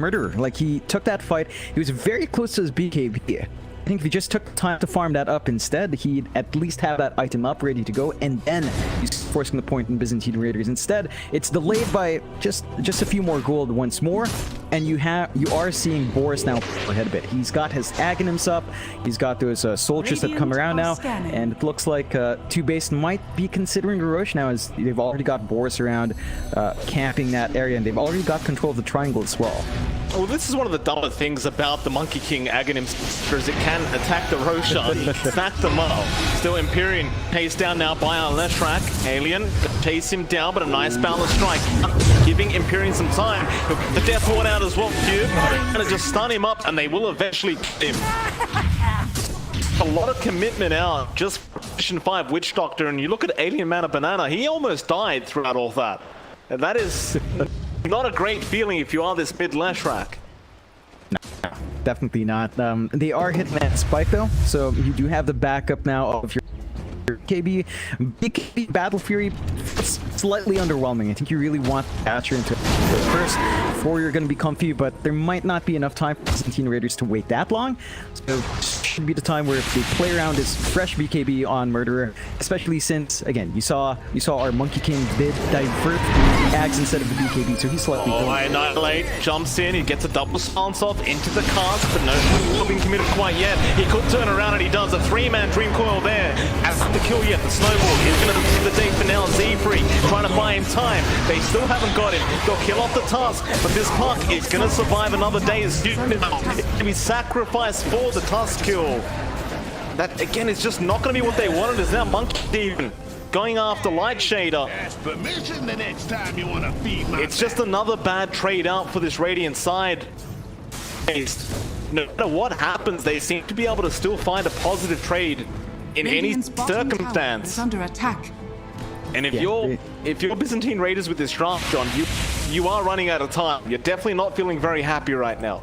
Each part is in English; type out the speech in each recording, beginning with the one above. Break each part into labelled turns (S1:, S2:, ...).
S1: Murderer. Like, he took that fight. He was very close to his BKB. I think if he just took the time to farm that up instead, he'd at least have that item up ready to go, and then he's forcing the point in Byzantine Raiders. Instead, it's delayed by just a few more gold once more, and you are seeing Boris now ahead a bit. He's got his Aghanims up, he's got those soldiers that come around now, and it looks like TOOBASED might be considering a rush now, as they've already got Boris around camping that area, and they've already got control of the triangle as well.
S2: Well, this is one of the dumber things about the Monkey King Aghanims, is it can attack the Roshan, stack them up. Still Empyrean chased down now by our Leshrac. Alien chase him down, but a nice balanced strike, giving Empyrean some time. The Death Ward out as well. Cube gonna just stun him up, and they will eventually kill him. A lot of commitment out just for Position 5 Witch Doctor, and you look at Alien Man of Banana, he almost died throughout all that. And that is not a great feeling if you are this mid Leshrac.
S1: No, definitely not. They are hitting that spike though, so you do have the backup now of your KB. BKB Battle Fury, slightly underwhelming. I think you really want to catch her into first before you're going to be comfy, but there might not be enough time for Byzantine Raiders to wait that long. So this should be the time where if they play around this fresh BKB on Murderer, especially since, again, you saw our Monkey King did divert the Ags instead of the BKB, so he's slightly
S2: Annihilate jumps in, he gets a double silence off into the cast, but no being committed quite yet. He could turn around, and he does. A three-man Dream Coil there. Hasn't the kill yet. The Snowball is going to be the day for now. Z3 trying to buy him time. They still haven't got him. They'll kill off the Tusk, but this Puck is going to survive another day. It's going to be sacrificed for the Tusk kill. That, again, is just not going to be what they wanted. Is now Monkey Demon going after Light Shader. It's just another bad trade out for this Radiant side. No matter what happens, they seem to be able to still find a positive trade in any circumstance.
S3: Under attack.
S2: And if you're Byzantine Raiders with this draft, John, you are running out of time. You're definitely not feeling very happy right now.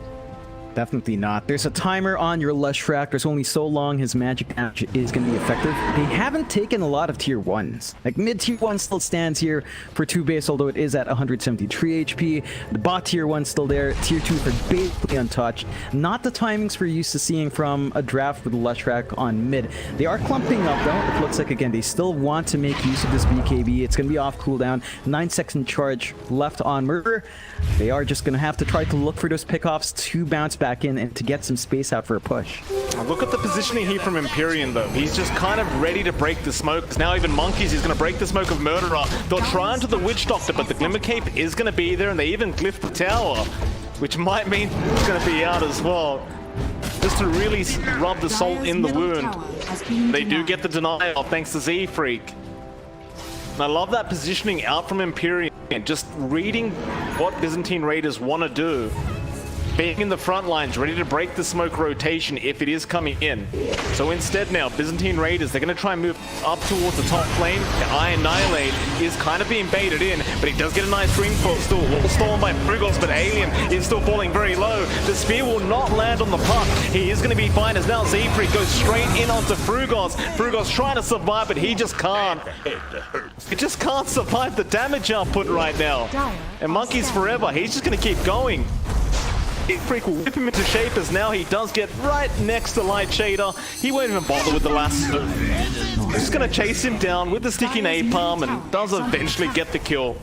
S1: Definitely not. There's a timer on your Leshrac. There's only so long his magic damage is going to be effective. They haven't taken a lot of tier 1s. Like, mid-tier 1 still stands here for TOOBASED, although it is at 173 HP. The bot tier 1 still there. Tier 2 are basically untouched. Not the timings we're used to seeing from a draft with Leshrac on mid. They are clumping up, though. It looks like, again, they still want to make use of this BKB. It's going to be off cooldown. 9-second charge left on Murderer. They are just going to have to try to look for those pickoffs to bounce back in and to get some space out for a push.
S2: Look at the positioning here from Empyrean, though. He's just kind of ready to break the smoke. Now even Monkeys is going to break the smoke of Murderer. They'll try into the Witch Doctor, but the Glimmer Cape is going to be there, and they even glyph the tower, which might mean it's going to be out as well. Just to really rub the salt in the wound. They do get the denial thanks to Z-Freak. And I love that positioning out from Empyrean, just reading what Byzantine Raiders want to do. Being in the front lines, ready to break the smoke rotation if it is coming in. So instead now, Byzantine Raiders, they're going to try and move up towards the top lane. Annihilate is kind of being baited in, but he does get a nice Dream Coil still. Wall stolen by Frugos, but Alien is still falling very low. The spear will not land on the Puck. He is going to be fine as now Z-Freak goes straight in onto Frugos. Frugos trying to survive, but he just can't. He just can't survive the damage output right now. And Monkeys forever, he's just going to keep going. Freak will whip him into shape as now he does get right next to Light Shader. He won't even bother with the lasso. He's just going to chase him down with the sticky napalm and does eventually get the kill.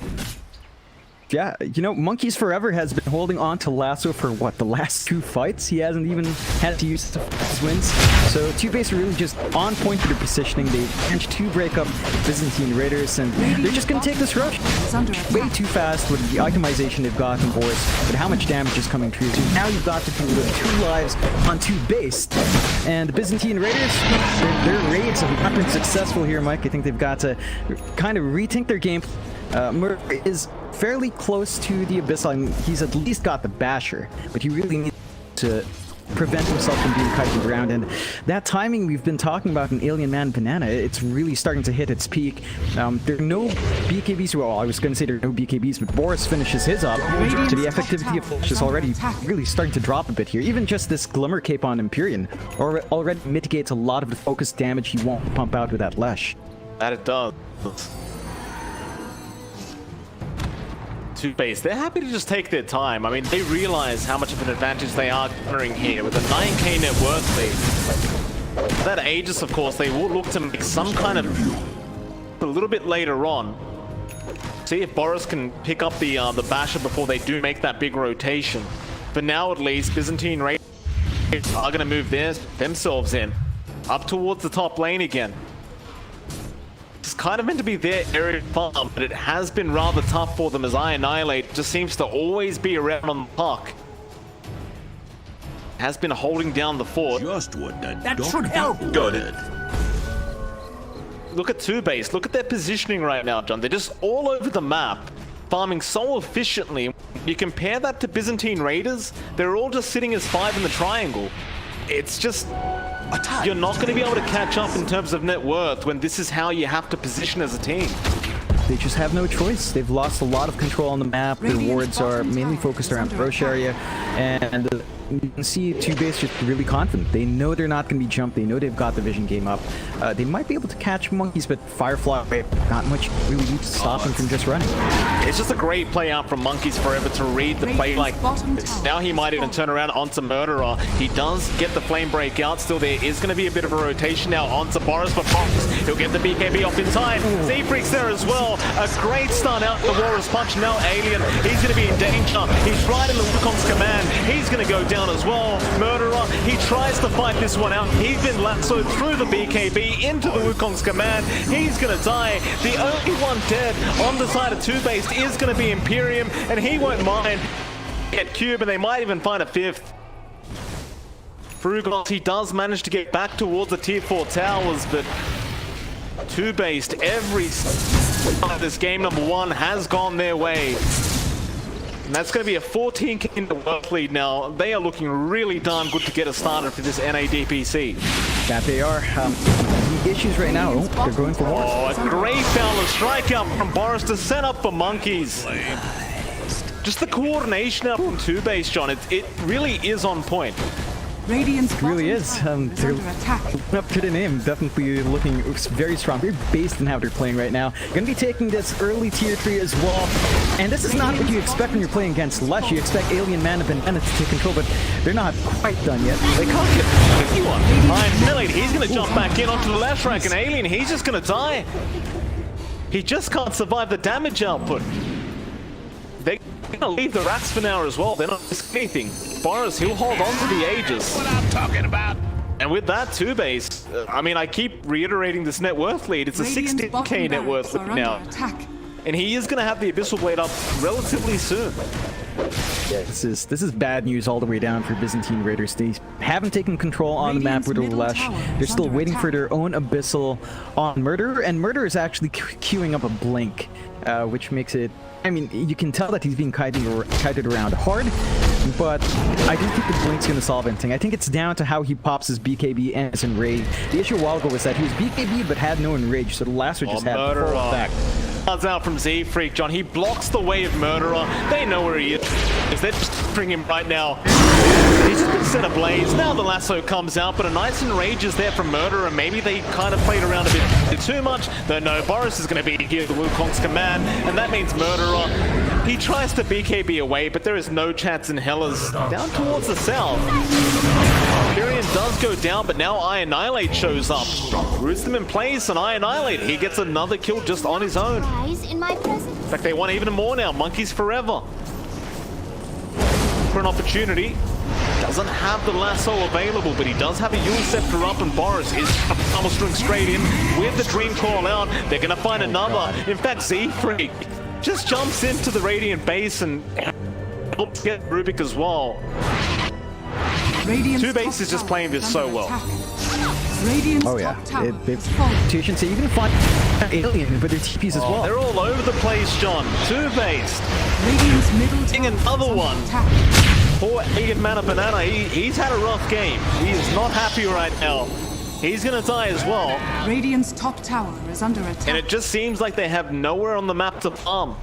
S1: Yeah, you know, Monkeys Forever has been holding on to Lasso for, what, the last 2 fights? He hasn't even had to use his wins. So TOOBASED are really just on point with their positioning. They managed to break up Byzantine Raiders, and they're just going to take this rush way too fast with the itemization they've got in Boris, but how much damage is coming through. So now you've got to deal with 2 lives on TOOBASED. And the Byzantine Raiders, their raids have not been successful here, Mike. I think they've got to kind of rethink their game. Murray is fairly close to the Abyss. I mean, he's at least got the Basher, but he really needs to prevent himself from being kited around. And that timing we've been talking about in Alien Man Banana, it's really starting to hit its peak. There are no BKBs. Well, I was going to say there are no BKBs, but Boris finishes his up. So the effectivity of Flash is already really starting to drop a bit here. Even just this Glimmer Cape on Empyrean already mitigates a lot of the focused damage he won't pump out with that Lesh.
S2: That it does. TOOBASED, they're happy to just take their time. I mean, they realize how much of an advantage they are garnering here with a 9k net worth lead. That Aegis, of course, they will look to make some kind of a little bit later on. See if Boris can pick up the Basher before they do make that big rotation. But now at least, Byzantine Raiders are going to move themselves in. Up towards the top lane again. It's kind of meant to be their area of farm, but it has been rather tough for them as iAnnihilate just seems to always be around on the puck. Has been holding down the fort.
S3: Just what that should help.
S2: Got it. Look at TOOBASED. Look at their positioning right now, John. They're just all over the map, farming so efficiently. You compare that to Byzantine Raiders, they're all just sitting as 5 in the triangle. It's just... You're not going to be able to catch up in terms of net worth when this is how you have to position as a team.
S1: They just have no choice. They've lost a lot of control on the map. Their wards are mainly focused around the Roche area, and you can see TOOBASED just really confident. They know they're not going to be jumped. They know they've got the vision game up. They might be able to catch monkeys, but Firefly, not much really needs to stop them from just running.
S2: It's just a great play out from Monkeys Forever to read the play like this. Now he might even turn around onto Murderer. He does get the flame break out. Still, there is going to be a bit of a rotation now onto Boris, but Fox, he'll get the BKB off in time. Z-Freak's there as well. A great start out the Walrus Punch. Now Alien, he's going to be in danger. He's right in the Wukong's command. He's going to go down as well. Murderer, he tries to fight this one out. He's been lassoed through the BKB into the Wukong's command. He's going to die. The only one dead on the side of TOOBASED is going to be Imperium, and he won't mind. Get Cube, and they might even find a 5th. Frugos, he does manage to get back towards the tier 4 towers, but TOOBASED, every of this game number 1 has gone their way. And that's going to be a 14k in the worth lead now. They are looking really darn good to get us started for this NADPC.
S1: That they are. The issues right now, they're going for more.
S2: Oh, a great foul strikeout from Boris to set up for Monkeys. Just the coordination out from TOOBASED, John, it really is on point.
S1: It really is. They're up to the name, definitely looking very strong, very based in how they're playing right now. Going to be taking this early tier 3 as well. And this is not what you expect when you're playing against Lush. You expect Alien Man and Banana to take control, but they're not quite done yet.
S2: They can't get anyone. iAnnihilate, he's going to jump back in onto the left rank, and Alien, he's just going to die. He just can't survive the damage output. They're going to leave the rats for now as well. They're not risking anything. Boris, he'll hold on to the Aegis.
S3: What I'm talking about.
S2: And with that, TOOBASED, I mean, I keep reiterating this net worth lead. It's a 16k net worth lead now. And he is going to have the Abyssal Blade up relatively soon.
S1: Yeah, this is bad news all the way down for Byzantine Raiders. They haven't taken control on the map with Lush. They're still waiting for their own Abyssal on Murderer, and Murderer is actually queuing up a Blink, which makes it... I mean, you can tell that he's being kited around hard, but I don't think the Blink's going to solve anything. I think it's down to how he pops his BKB and his Enrage. The issue a while ago was that he was BKB but had no Enrage, so the lasso just had full effect.
S2: Cards out from Z-Freak, John. He blocks the way of Murderer. They know where he is. They're just bringing him right now. He's just been set ablaze. Now the lasso comes out, but a nice Enrage is there from Murderer. Maybe they kind of played around a bit too much. Though no, Boris is going to be here, the Wukong's command, and that means Murderer. He tries to BKB away, but there is no chance in hell as down towards the south. Imperium does go down, but now iAnnihilate shows up. Roots them in place, and iAnnihilate, he gets another kill just on his own.
S4: In my presence.
S2: In fact, they want even more now. Monkeys Forever. For an opportunity. Doesn't have the lasso available, but he does have a Yule Scepter up, and Boris is almost string straight in with the Dream Call out. They're going to find another. In fact, Z-Freak just jumps into the Radiant base and helps get Rubik as well. TOOBASED is just playing this so well.
S1: Oh yeah, you should say even find Alien with their TPs as well.
S2: They're all over the place, John. TOOBASED. Getting another one. Poor Alien Man of Banana, he's had a rough game. He is not happy right now. He's gonna die as well.
S5: Radiant's top tower is under attack.
S2: And it just seems like they have nowhere on the map to farm.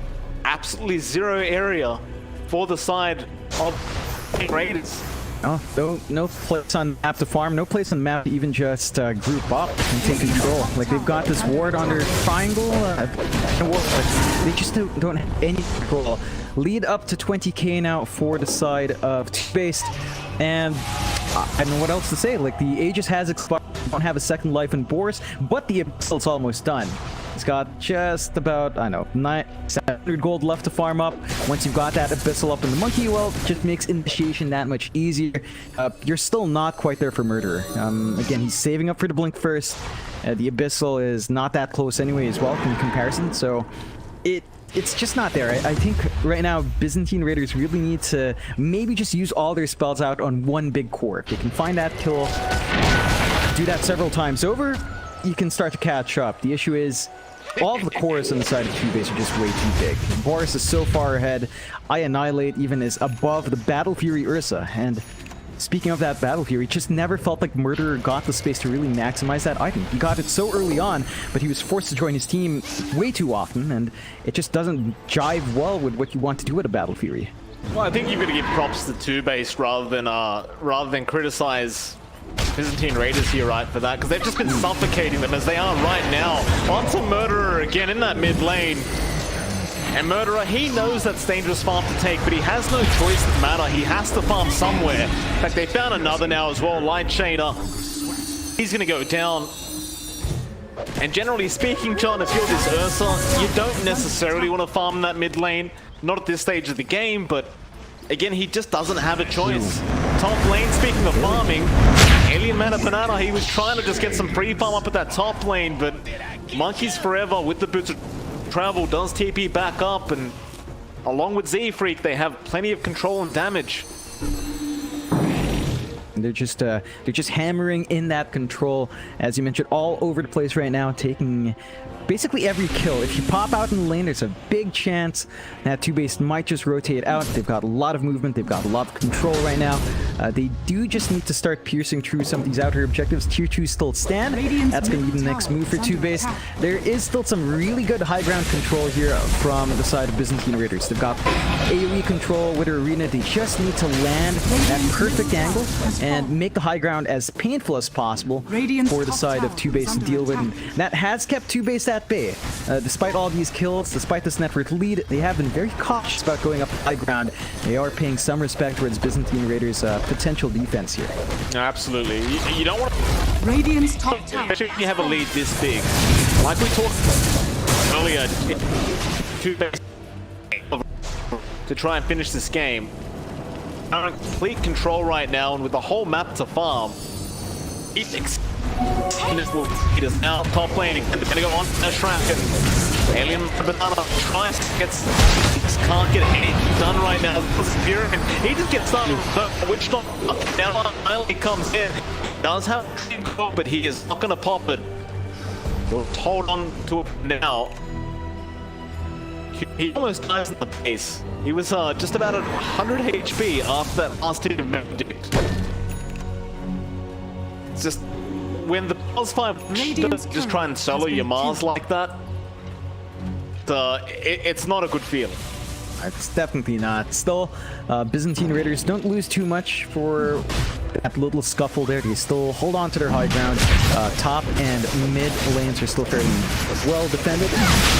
S2: Absolutely zero area for the side of Raiders.
S1: Oh, no place on map to farm, no place on map to even just group up and take control. Like, they've got this ward on their triangle, but they just don't have any control lead up to 20k now for the side of TOOBASED. And I don't know what else to say. Like, the Aegis has expired. Don't have a second life in Boris, but the Abyssal's almost done. He's got just about, I don't know, 700 gold left to farm up. Once you've got that Abyssal up in the Monkey, well, it just makes initiation that much easier. You're still not quite there for Murderer. Again, he's saving up for the Blink first. The Abyssal is not that close anyway as well in comparison, so it's just not there. I think right now Byzantine Raiders really need to maybe just use all their spells out on one big core. If they can find that kill, do that several times over, you can start to catch up. The issue is all of the cores on the side of TOOBASED are just way too big. Boris is so far ahead. I Annihilate even is above the Battle Fury Ursa. And speaking of that Battle Fury, it just never felt like Murderer got the space to really maximize that item. He got it so early on, but he was forced to join his team way too often, and it just doesn't jive well with what you want to do with a Battle Fury.
S2: Well, I think you've got to give props to TOOBASED rather than criticize Byzantine Raiders here, right, for that, because they've just been suffocating them as they are right now. Onto Murderer again in that mid lane. And Murderer, he knows that's dangerous farm to take, but he has no choice in the matter. He has to farm somewhere. In fact, they found another now as well, Light Shader. He's going to go down. And generally speaking, John, if you're this Ursa, you don't necessarily want to farm in that mid lane. Not at this stage of the game, but again, he just doesn't have a choice. Top lane, speaking of farming, Alien Mana Banana, he was trying to just get some free farm up at that top lane, but Monkeys Forever with the Boots of Travel does TP back up, and along with Z-Freak, they have plenty of control and damage.
S1: They're just hammering in that control, as you mentioned, all over the place right now, taking basically every kill. If you pop out in the lane, there's a big chance that TOOBASED might just rotate out. They've got a lot of movement, they've got a lot of control right now. They do just need to start piercing through some of these outer objectives. Tier 2 still stand. That's going to be the next move for TOOBASED. There is still some really good high ground control here from the side of Byzantine Raiders. They've got AoE control with Arena. They just need to land that perfect angle and make the high ground as painful as possible for the side of TOOBASED to deal with. And that has kept TOOBASED at bay. Despite all these kills, despite this network lead, they have been very cautious about going up high ground. They are paying some respect towards Byzantine Raiders' potential defense here.
S2: Absolutely. You don't want to...
S5: Radiant's top tower.
S2: Especially if you have a lead this big. Like we talked earlier, to try and finish this game. Are in complete control right now, and with the whole map to farm, it is now top laning. They're gonna go on a track, and Alien Banana tries to get, can't get anything done right now. He just gets done. Which not now finally comes in. Does have a goal, but he is not gonna pop it. We'll hold on to it now. He almost dies in the base. He was just about at 100 HP after that last hit of Medic. It's just when the Mars 5 just try and solo your Mars like that, it's not a good feeling.
S1: It's definitely not. Still, Byzantine Raiders don't lose too much for that little scuffle there. They still hold on to their high ground. Top and mid lanes are still fairly well defended.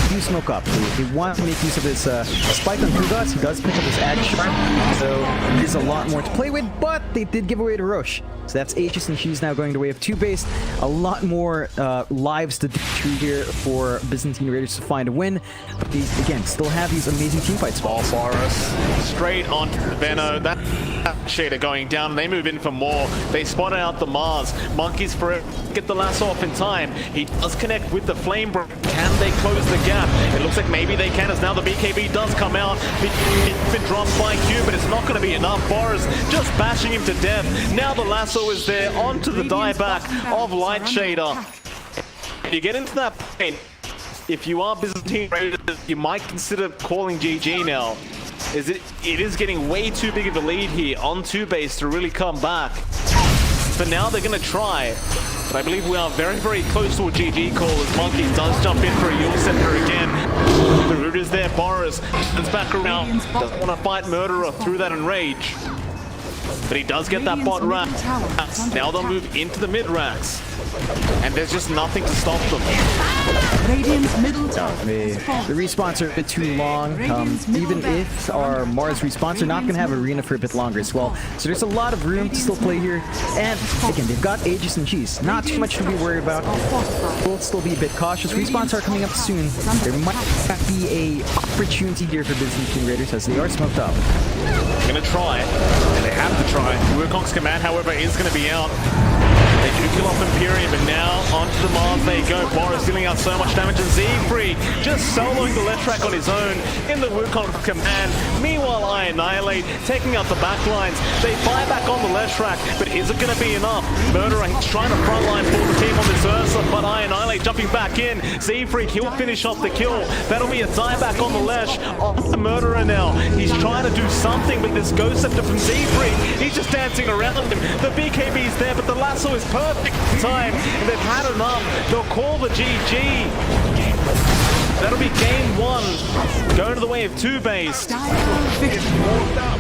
S1: Do smoke up. They want to make use of this spike on Kugas. He does pick up his Ag Sharp, so there's a lot more to play with, but they did give away to Roche. So that's Aegis, and she's now going the way of TOOBASED. A lot more lives to do through here for Byzantine Raiders to find a win. But they, again, still have these amazing teamfights.
S2: Ball Boris straight onto the Venom. That shader going down. They move in for more. They spot out the Mars. Monkeys Forever get the lasso off in time. He does connect with the Flame Break. Can they close the gap? It looks like maybe they can, as now the BKB does come out. It's been dropped by Q, but it's not going to be enough. Boris just bashing him to death. Now the lasso is there onto the dieback of Light Shader. And you get into that point, if you are Byzantine Raiders, you might consider calling GG now. It is getting way too big of a lead here on TOOBASED to really come back. For now, they're going to try. But I believe we are very, very close to a GG call as Monkey does jump in for a Yule Scepter again. The root is there. Boris turns back around. Doesn't want to fight Murderer through that Enrage. But he does get that bot rack. Now they'll move into the mid racks. And there's just nothing to stop them.
S5: Radiant's middle tower
S1: The respawns are a bit too long. Even if our Mars respawns, they're not going to have arena for a bit longer as well. So there's a lot of room to still play here. And again, they've got Aegis and Cheese. Not too much to be worried about. We'll still be a bit cautious. Respawns are coming up soon. There might be a opportunity here for Byzantine Raiders as they are smoked up.
S2: They're going to try, and they have to try. Wukong's command, however, is going to be out. They do kill off Imperium, and now onto the Mars they go. Boris dealing out so much damage, and Z-Free just soloing the left track on his own in the Wukong command. Meanwhile, I Annihilate taking out the backlines. They fire back on the left track, but is it going to be enough? Murderer, he's trying to frontline for the team on this Ursa, but I Annihilate jumping back in. Z-Freak, he'll finish off the kill. That'll be a dieback on the Lesh. Off the Murderer now. He's trying to do something, but this Ghost Scepter from Z-Freak, he's just dancing around him. The BKB's there, but the lasso is perfect time. And they've had enough. They'll call the GG. That'll be game one. Going to the way of TOOBASED.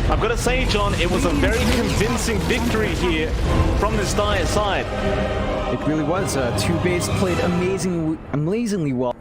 S2: I've got to say, John, it was a very convincing victory here from this Dire side.
S1: It really was. TOOBASED played amazingly well.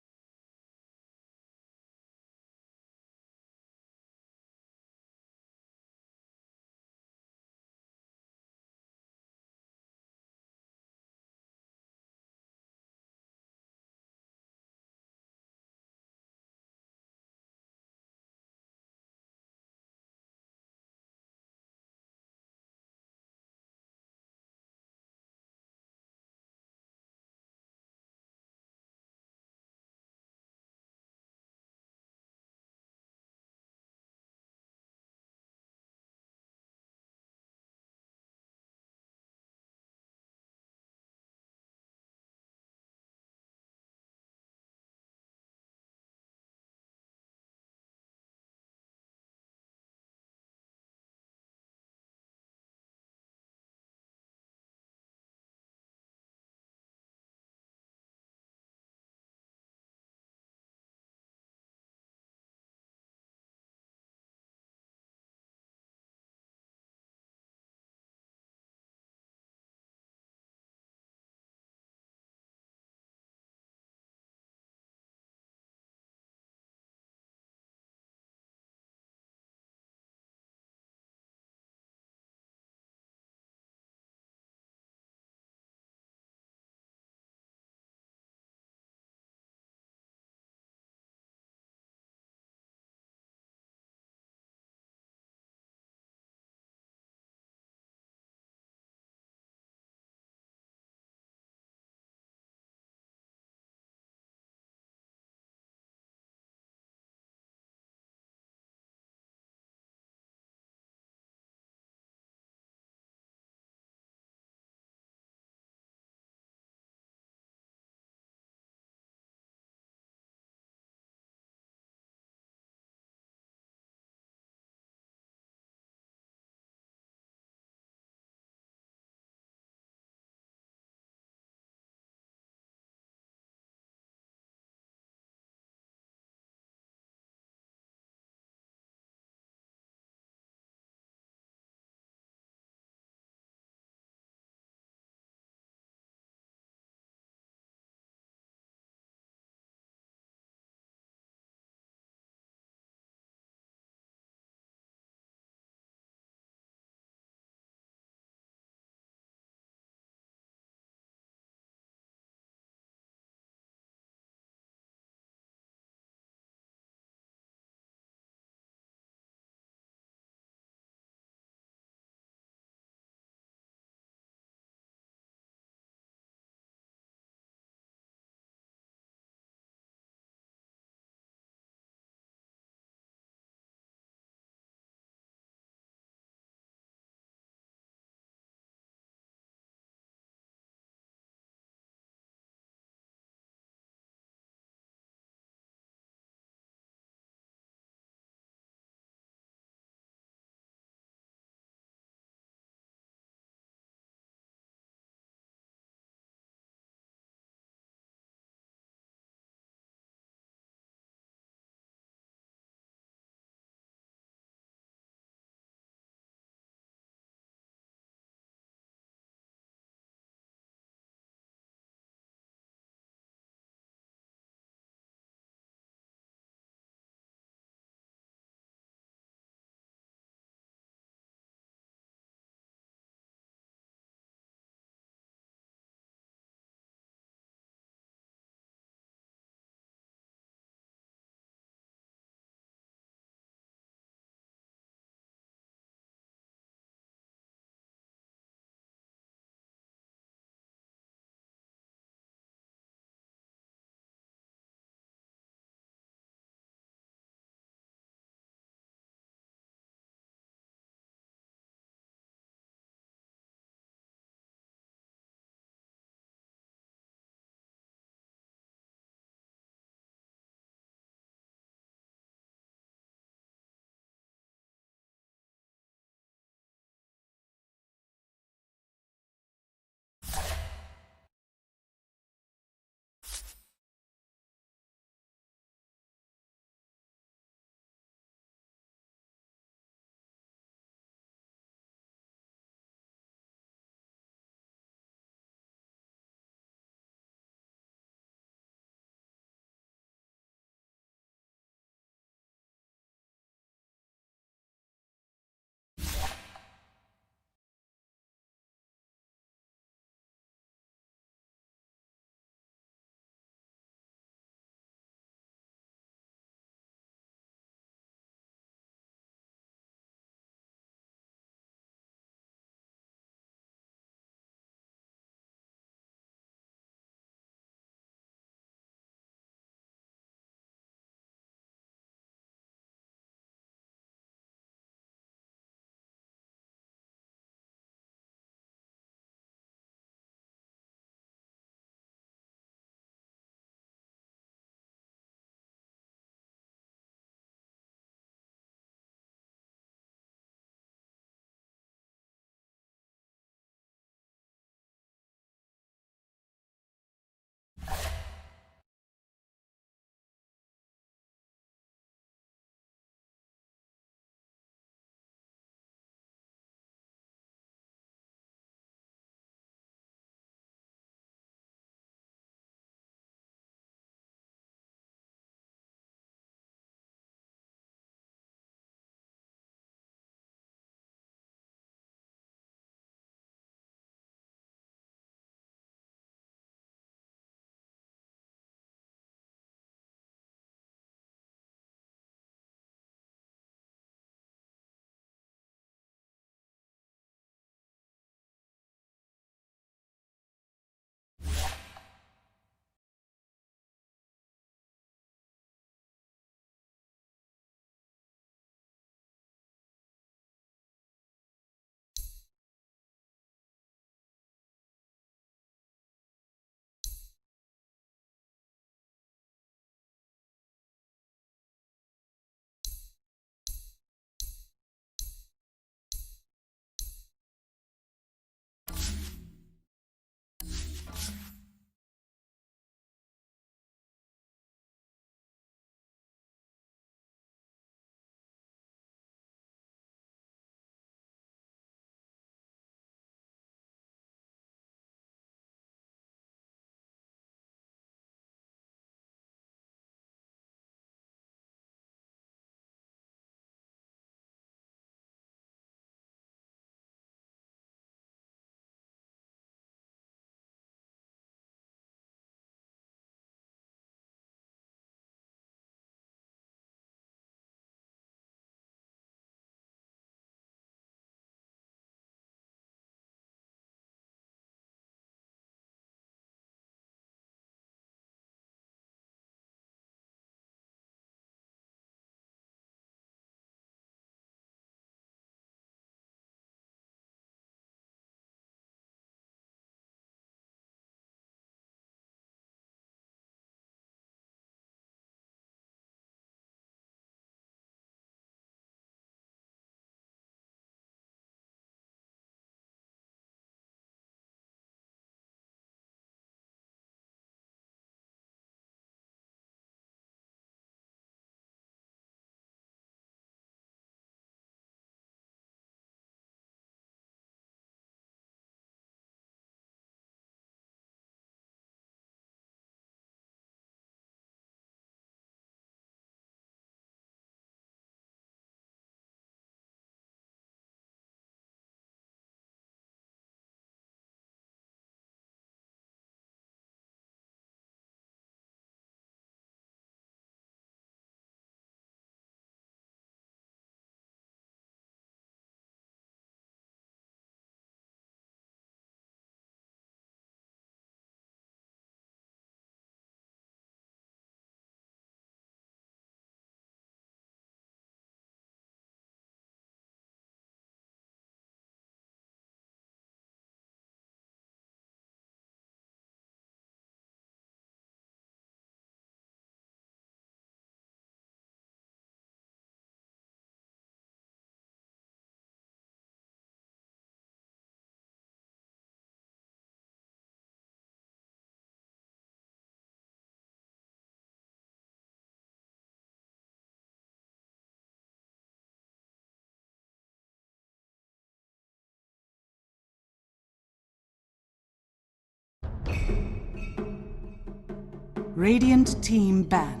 S5: Radiant team ban.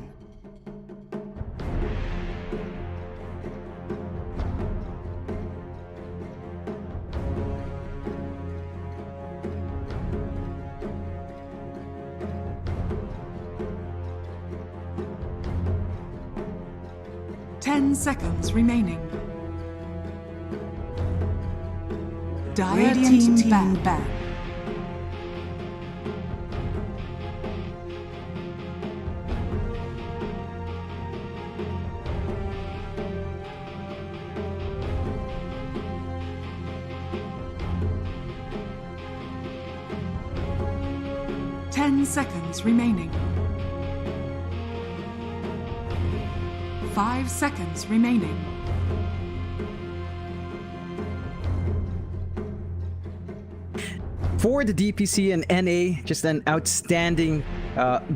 S5: Ten seconds remaining. Radiant team ban. Ten seconds remaining. 5 seconds remaining.
S1: For the DPC and NA, just an outstanding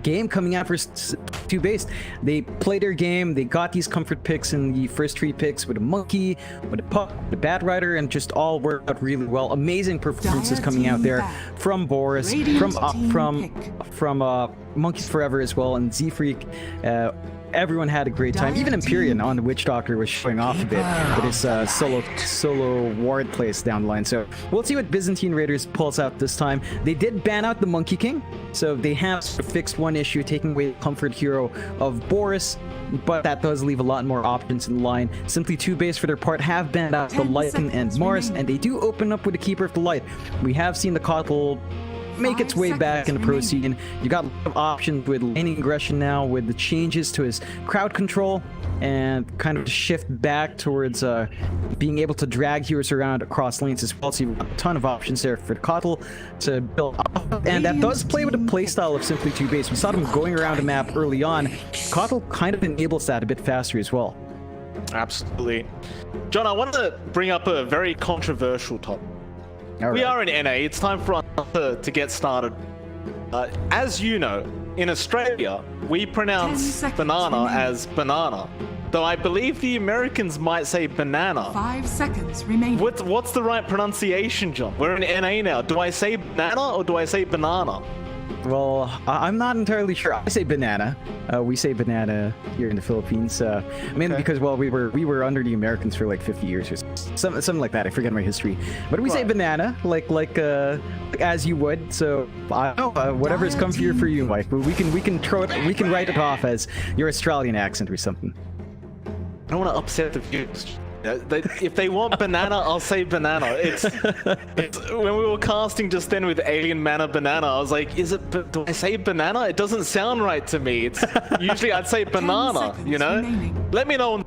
S1: game coming out for TOOBASED. They played their game, they got these comfort picks in the first 3 picks with a monkey, with a puck, the Bat Rider, and just all worked out really well. Amazing performances coming out there from Boris, from Monkeys Forever as well, and Z-Freak. Everyone had a great time. Even Empyrean on the Witch Doctor was showing off a bit with his solo ward place down the line. So we'll see what Byzantine Raiders pulls out this time. They did ban out the Monkey King, so they have sort of fixed one issue, taking away the comfort hero of Boris, but that does leave a lot more options in the line. Simply TOOBASED for their part have banned out the Lycan and Mars, and they do open up with a Keeper of the Light. We have seen the Kotl make its way back in the pro scene. You got a lot of options with laning aggression now, with the changes to his crowd control, and kind of shift back towards being able to drag heroes around across lanes as well. So you've got a ton of options there for the Kotl to build up, and that does play with the playstyle of Simply TOOBASED. We saw them going around the map early on. Kotl kind of enables that a bit faster as well.
S2: Absolutely. John, I want to bring up a very controversial topic. We are in NA, it's time for us to get started. As you know, in Australia, we pronounce banana as banana, though I believe the Americans might say banana.
S5: 5 seconds remaining.
S2: What's the right pronunciation, John? We're in NA now. Do I say banana or do I say banana?
S1: Well, I'm not entirely sure. I say banana. We say banana here in the Philippines, mainly because, well, we were under the Americans for like 50 years or something like that. I forget my history, but we say banana like as you would. So I don't know, whatever is comfier for you, Mike. But we can write it off as your Australian accent or something.
S2: I don't want to upset the viewers. If they want banana, I'll say banana. It's when we were casting just then with Alien Mana Banana, I was like, do I say banana? It doesn't sound right to me. It's usually I'd say banana, you know? Let me know.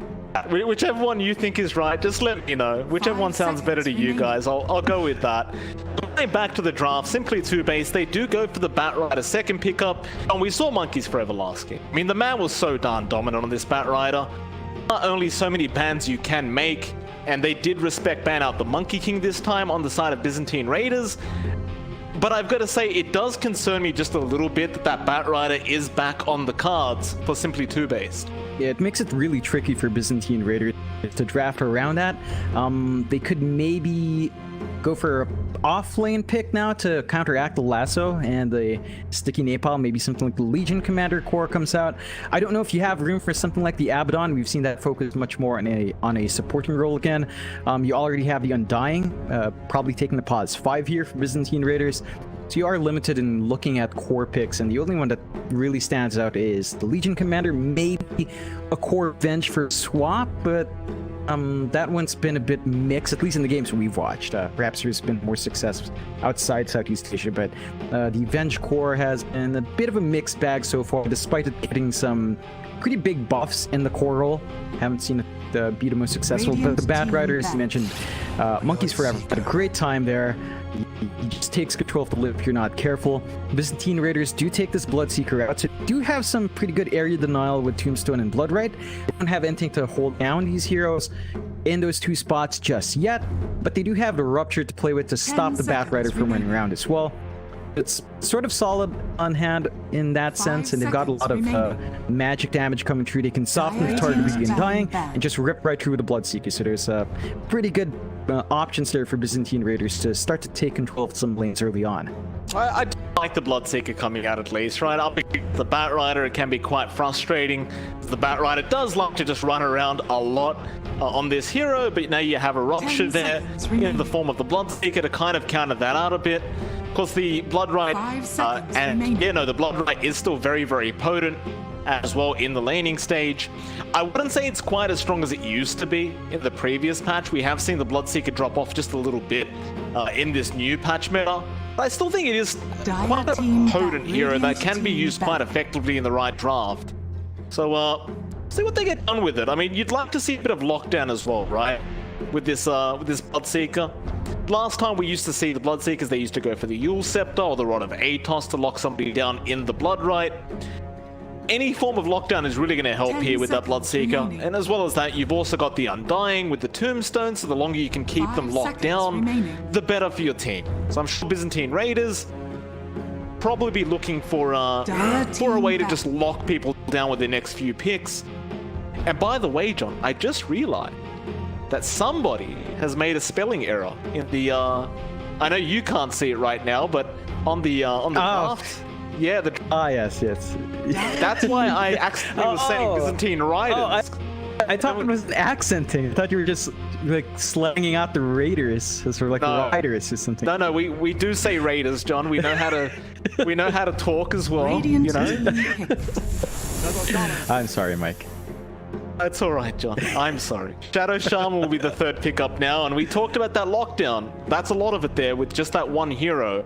S2: Whichever one you think is right, just let me know. Whichever one sounds better to you guys, I'll go with that. Going back to the draft, Simply TOOBASED, they do go for the Bat Rider second pickup, and we saw Monkeys Forever last game. I mean, the man was so darn dominant on this Bat Rider. Not only so many bans you can make, and they did respect ban out the Monkey King this time on the side of Byzantine Raiders, but I've got to say it does concern me just a little bit that Bat Rider is back on the cards for Simply TOOBASED.
S1: Yeah, it makes it really tricky for Byzantine Raiders to draft around that. They could maybe go for an off-lane pick now to counteract the Lasso and the Sticky Napalm. Maybe something like the Legion Commander core comes out. I don't know if you have room for something like the Abaddon. We've seen that focus much more on a supporting role again. You already have the Undying, probably taking the pause 5 here for Byzantine Raiders. So you are limited in looking at core picks, and the only one that really stands out is the Legion Commander. Maybe a core Venge for swap, but that one's been a bit mixed, at least in the games we've watched. Perhaps there's been more success outside Southeast Asia, but the Venge core has been a bit of a mixed bag so far, despite it getting some pretty big buffs in the core role. Haven't seen it be the most successful, but the Bat Rider, as you mentioned, Monkeys Forever had a great time there. He just takes control of the lip if you're not careful. Byzantine Raiders do take this Bloodseeker out, so do have some pretty good area denial with Tombstone and Bloodright. They don't have anything to hold down these heroes in those 2 spots just yet, but they do have the Rupture to play with to stop the Bat Rider from running around as well. It's sort of solid on hand in that sense, and they've got a lot of magic damage coming through. They can soften the target with the Undying and just rip right through with the Bloodseeker, so there's a pretty good options there for Byzantine Raiders to start to take control of some lanes early on.
S2: I do like the Bloodseeker coming out at least, right? Up against the Batrider, it can be quite frustrating. The Batrider does like to just run around a lot on this hero, but now you have a rupture there in the form of the Bloodseeker to kind of counter that out a bit. Of course, the Bloodright, the Bloodright is still very, very potent as well in the laning stage. I wouldn't say it's quite as strong as it used to be in the previous patch. We have seen the Bloodseeker drop off just a little bit in this new patch meta. But I still think it is quite a potent hero that can be used quite effectively in the right draft. So, see what they get done with it. I mean, you'd like to see a bit of lockdown as well, right? With this Bloodseeker. Last time we used to see the Bloodseekers, they used to go for the Yule Scepter or the Rod of Atos to lock somebody down in the Bloodright. Any form of lockdown is really going to help here with that Bloodseeker. And as well as that, you've also got the Undying with the Tombstone, so the longer you can keep them locked down, the better for your team. So I'm sure Byzantine Raiders probably be looking for a way to just lock people down with their next few picks. And by the way, John, I just realized that somebody has made a spelling error in the I know you can't see it right now, but on the draft. Yeah,
S1: yes.
S2: That's why I accidentally was saying Byzantine Raiders.
S1: I thought it was accenting. I thought you were just like slanging out the Raiders, as like the Riders or something.
S2: No, we do say Raiders, John. We know how to talk as well. You know.
S1: I'm sorry, Mike.
S2: That's all right, John. I'm sorry. Shadow Shaman will be the third pickup now, and we talked about that lockdown. That's a lot of it there with just that one hero.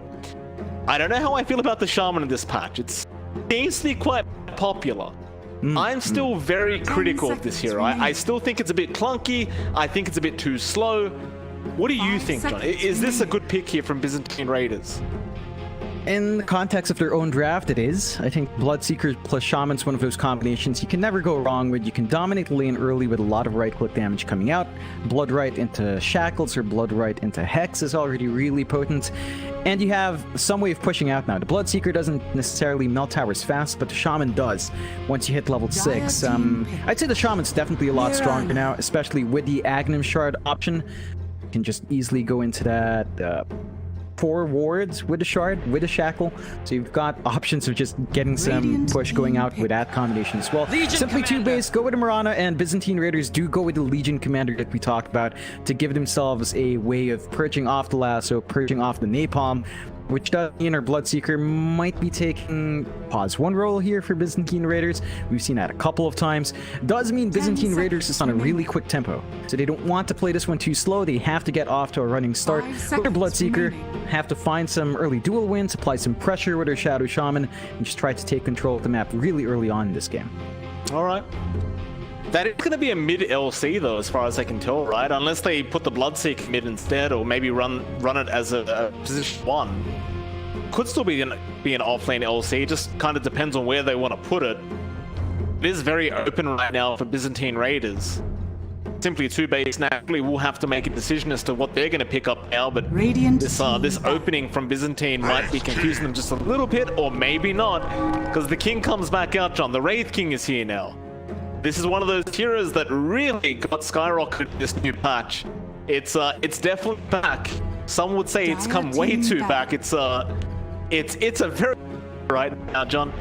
S2: I don't know how I feel about the Shaman in this patch. It seems to be quite popular. I'm still very critical of this hero. I still think it's a bit clunky. I think it's a bit too slow. What do you think, John? Is this a good pick here from Byzantine Raiders?
S1: In the context of their own draft, it is. I think Bloodseeker plus Shaman's one of those combinations you can never go wrong with. You can dominate the lane early with a lot of right-click damage coming out. Bloodright into Shackles or Bloodright into Hex is already really potent. And you have some way of pushing out now. The Bloodseeker doesn't necessarily melt towers fast, but the Shaman does once you hit level 6. I'd say the Shaman's definitely a lot stronger now, especially with the Aghanim Shard option. You can just easily go into that 4 wards with a shard, with a shackle, so you've got options of just getting some push going out with that combination as well. Simply 2-base, go with a Mirana, and Byzantine Raiders do go with the Legion Commander that we talked about to give themselves a way of purging off the lasso, purging off the napalm, which does mean our Bloodseeker might be taking pause 1 role here for Byzantine Raiders. We've seen that a couple of times. Does mean Byzantine Raiders is on a really quick tempo, so they don't want to play this one too slow. They have to get off to a running start. With their Bloodseeker, have to find some early duel wins, apply some pressure with their Shadow Shaman, and just try to take control of the map really early on in this game.
S2: All right. That is going to be a mid LC though, as far as I can tell, right? Unless they put the Bloodseeker mid instead, or maybe run it as a position 1. Could still be an offlane LC. It just kind of depends on where they want to put it. It is very open right now for Byzantine Raiders. Simply 2-base naturally will have to make a decision as to what they're going to pick up now, but this opening from Byzantine might be confusing them just a little bit, or maybe not, because the King comes back out, John. The Wraith King is here now. This is one of those heroes that really got skyrocketed this new patch. It's definitely back. Some would say it's come way too back. It's a very right now, John.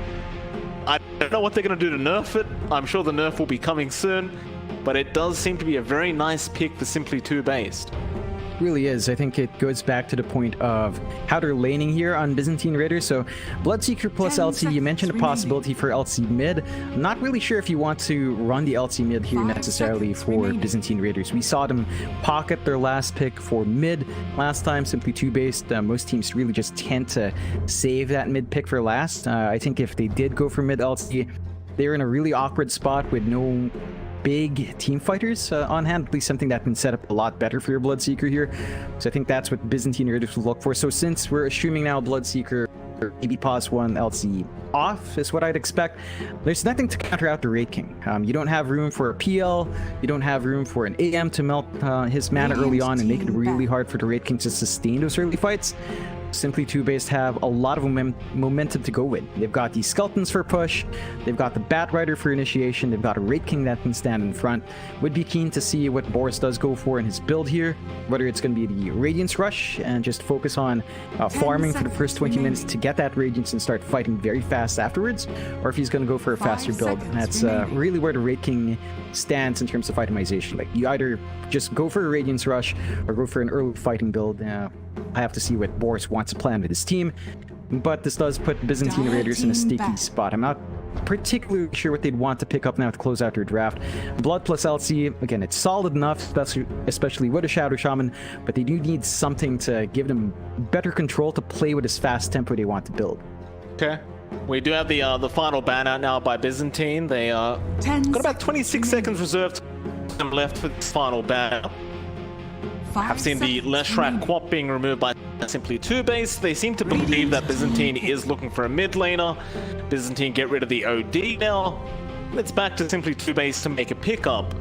S2: I don't know what they're going to do to nerf it. I'm sure the nerf will be coming soon, but it does seem to be a very nice pick for simply 2-based.
S1: Really is. I think it goes back to the point of how they're laning here on Byzantine Raiders. So Bloodseeker plus LC, you mentioned a possibility for LC mid. I'm not really sure if you want to run the LC mid here necessarily for Byzantine Raiders. We saw them pocket their last pick for mid last time, simply 2-based. Most teams really just tend to save that mid pick for last. I think if they did go for mid LC, they're in a really awkward spot with no big team fighters on hand, at least something that can set up a lot better for your Bloodseeker here. So I think that's what Byzantine Raiders will look for. So since we're assuming now Bloodseeker, maybe pause 1 LC off is what I'd expect, there's nothing to counter out the Wraith King. You don't have room for a PL, you don't have room for an AM to melt his mana early on and make it really hard for the Wraith King to sustain those early fights. Simply Two-Based have a lot of momentum to go with. They've got the Skeletons for push, they've got the Bat Rider for initiation, they've got a Raid King that can stand in front. Would be keen to see what Boris does go for in his build here, whether it's going to be the Radiance Rush and just focus on farming for the first 20 minutes to get that Radiance and start fighting very fast afterwards, or if he's going to go for a faster build. And that's really where the Raid King stands in terms of itemization. Like, you either just go for a Radiance Rush or go for an early fighting build. I have to see what Boris wants to plan with his team, but this does put Byzantine Raiders in a sticky spot. I'm not particularly sure what they'd want to pick up now to close out their draft. Blood plus LC, again, it's solid enough, especially with a Shadow Shaman, but they do need something to give them better control to play with this fast tempo they want to build.
S2: Okay. We do have the final ban out now by Byzantine. They got about 26 seconds reserved left for this final ban. I've seen the Leshrac Quap being removed by Simply Two-Base. They seem to believe that Byzantine is looking for a mid laner. Byzantine get rid of the OD now. It's back to Simply Two-Base to make a pickup.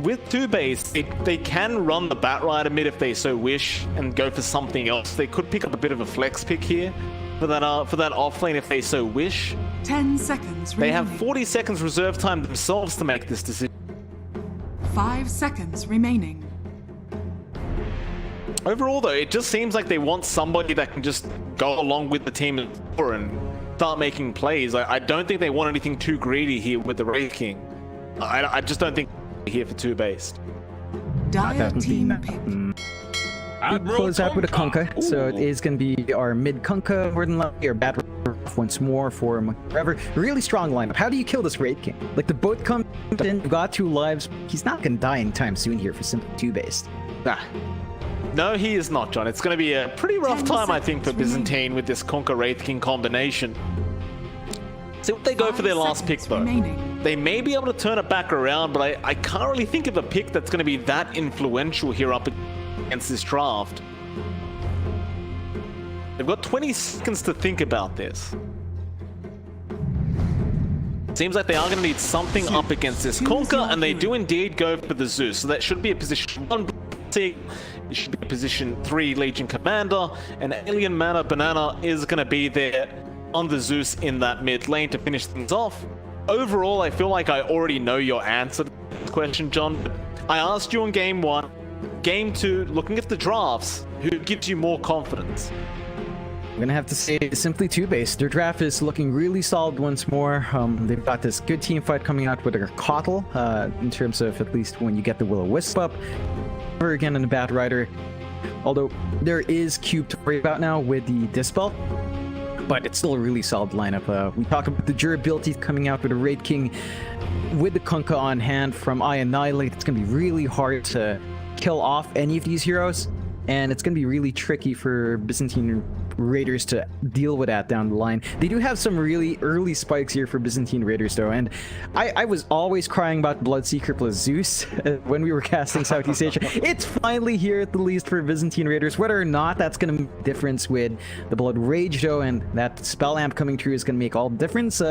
S2: With Two-Base, they can run the Bat Rider mid if they so wish and go for something else. They could pick up a bit of a flex pick here for that off lane if they so wish.
S5: 10 seconds remaining.
S2: They have 40 seconds reserve time themselves to make this decision.
S5: 5 seconds remaining.
S2: Overall, though, it just seems like they want somebody that can just go along with the team and start making plays. I don't think they want anything too greedy here with the Raid King. I just don't think they're here for Two-Based.
S5: Dire team pick.
S1: We close out with a Kunkka, so it is going to be our mid Kunkka, more than likely, or Bat once more for forever. Really strong lineup. How do you kill this Raid King? Like, the boat comes in, you've got 2 lives. He's not going to die anytime soon here for Simply Two-Based.
S2: Nah. No, he is not, John. It's going to be a pretty rough time, I think, for Byzantine with this Kunkka Wraith King combination. See what they go for their last pick, though. They may be able to turn it back around, but I can't really think of a pick that's going to be that influential here up against this draft. They've got 20 seconds to think about this. Seems like they are going to need something up against this Kunkka, and they do indeed go for the Zeus. So that should be a position 1. It should be a position 3 Legion Commander, and Alien Mana Banana is going to be there on the Zeus in that mid lane to finish things off. Overall, I feel like I already know your answer to this question, John. I asked you in Game 1. Game 2, looking at the drafts, who gives you more confidence?
S1: I'm gonna have to say Simply Two-Based. Their draft is looking really solid once more. They've got this good team fight coming out with their Kotl, in terms of at least when you get the Will-O-Wisp up. Or again in the Bat Rider. Although there is Cube to worry about now with the Dispel, but it's still a really solid lineup. We talk about the durability coming out with a Raid King with the Kunkka on hand from Annihilate. It's gonna be really hard to kill off any of these heroes, and it's gonna be really tricky for Byzantine Raiders to deal with that down the line. They do have some really early spikes here for Byzantine Raiders, though, and I was always crying about Bloodseeker plus Zeus when we were casting Southeast Asia. It's finally here at the least for Byzantine Raiders. Whether or not that's going to make a difference with the Blood Rage, though, and that Spell Amp coming through is going to make all the difference,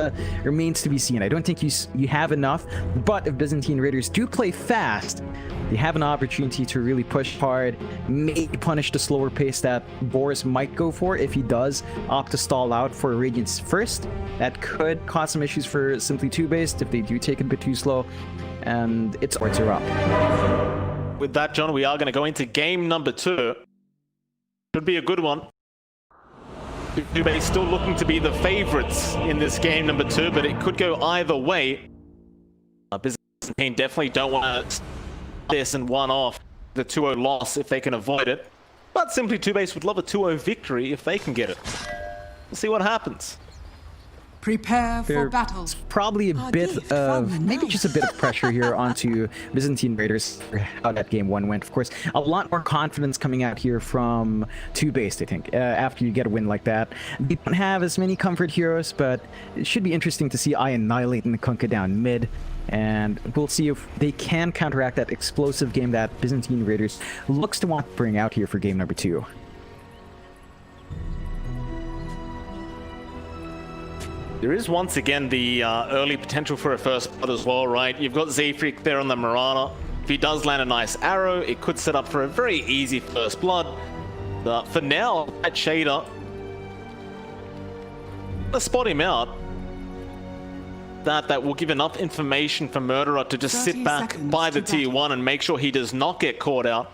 S1: remains to be seen. I don't think you have enough, but if Byzantine Raiders do play fast, they have an opportunity to really push hard, maybe punish the slower pace that Boris might go for if he does opt to stall out for Radiance first. That could cause some issues for Simply Two-Based if they do take it a bit too slow, and it's are up.
S2: With that, John, we are going to go into game number 2. Should be a good one. Two-Based still looking to be the favorites in this game number 2, but it could go either way. Byzantine definitely don't want to this and one off the 2-0 loss if they can avoid it. But Simply Two-Base would love a 2-0 victory if they can get it. We'll see what happens.
S5: Prepare for battle.
S1: There's probably a bit of, maybe just a bit of pressure here onto Byzantine Raiders for how that game 1 went. Of course, a lot more confidence coming out here from Two-Based, I think, after you get a win like that. They don't have as many comfort heroes, but it should be interesting to see Annihilate and the Kunkka down mid. And we'll see if they can counteract that explosive game that Byzantine Raiders looks to want to bring out here for game number 2.
S2: There is once again the early potential for a first blood as well, right? You've got Zephyr there on the Mirana. If he does land a nice arrow, it could set up for a very easy first blood. For now, that Shader, let's spot him out. That will give enough information for Murderer to just sit back by the tier 1 and make sure he does not get caught out.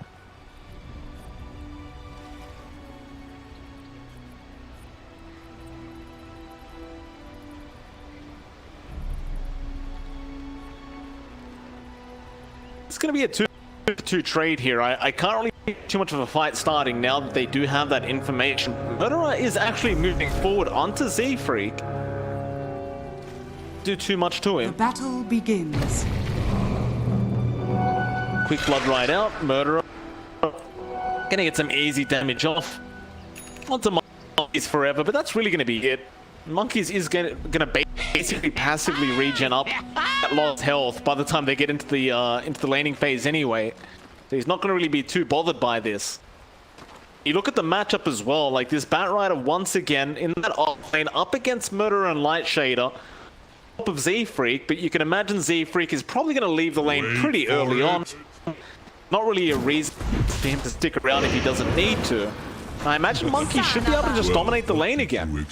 S2: It's going to be a 2-2 trade here. I can't really see too much of a fight starting now that they do have that information. Murderer is actually moving forward onto Z-Freak. Do too much to him.
S5: The battle begins.
S2: Quick blood right out. Murderer gonna get some easy damage off. Onto Monkeys forever, but that's really gonna be it. Monkeys is gonna basically passively regen up that lost health by the time they get into the laning phase anyway. So he's not gonna really be too bothered by this. You look at the matchup as well. Like this Batrider once again in that off lane up against Murderer and Light Shader. Of Z-Freak, but you can imagine Z-Freak is probably going to leave the lane pretty early on. Not really a reason for him to stick around if he doesn't need to. I imagine Monkey should be able to just dominate the lane again.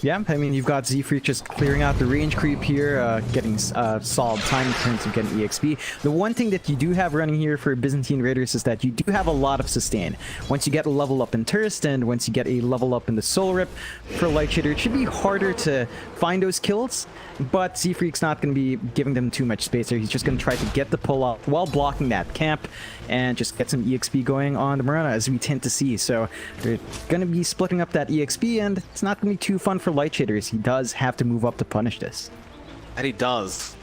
S1: Yeah, I mean, you've got Z-Freak just clearing out the range creep here, getting solid time in terms of getting EXP. The one thing that you do have running here for Byzantine Raiders is that you do have a lot of sustain. Once you get a level up in Thirst and once you get a level up in the Soul Rip for Light Shader, it should be harder to find those kills, but Z-Freak's not going to be giving them too much space there. He's just going to try to get the pull off while blocking that camp and just get some EXP going on the Marana, as we tend to see. So they're going to be splitting up that EXP, and it's not going to be too fun for Light Shaders. He does have to move up to punish this.
S2: And he does.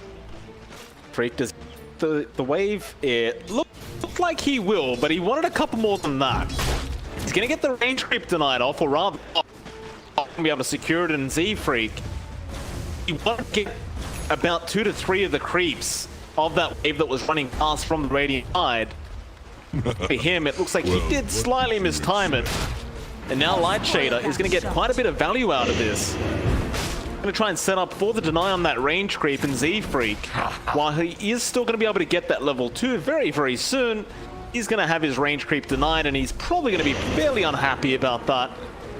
S2: Freak does. The wave, it looked like he will, but he wanted a couple more than that. He's going to get the range creep denied off, or rather, be able to secure it in Z-Freak. He wanted to get about 2 to 3 of the creeps of that wave that was running past from the Radiant side. For him, it looks like he did slightly mistime it. And now Light Shader is going to get quite a bit of value out of this. Going to try and set up for the deny on that range creep in Z-Freak. While he is still going to be able to get that level 2 very, very soon, he's going to have his range creep denied, and he's probably going to be fairly unhappy about that.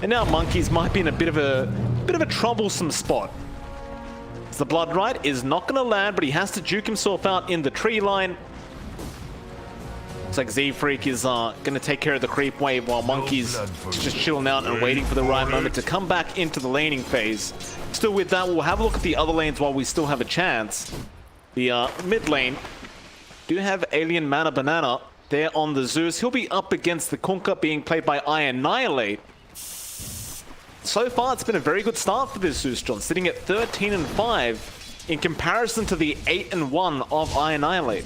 S2: And now Monkeys might be in a bit of a troublesome spot. The Blood Right is not going to land, but he has to juke himself out in the tree line. Looks like Z-Freak is going to take care of the creep wave while Monkeys just chilling out and waiting for the right moment to come back into the laning phase. Still with that, we'll have a look at the other lanes while we still have a chance. The mid lane do have Alien Mana Banana there on the Zeus. He'll be up against the Kunkka being played by Annihilate. So far, it's been a very good start for this Zeus, John, sitting at 13-5 in comparison to the 8-1 of Annihilate.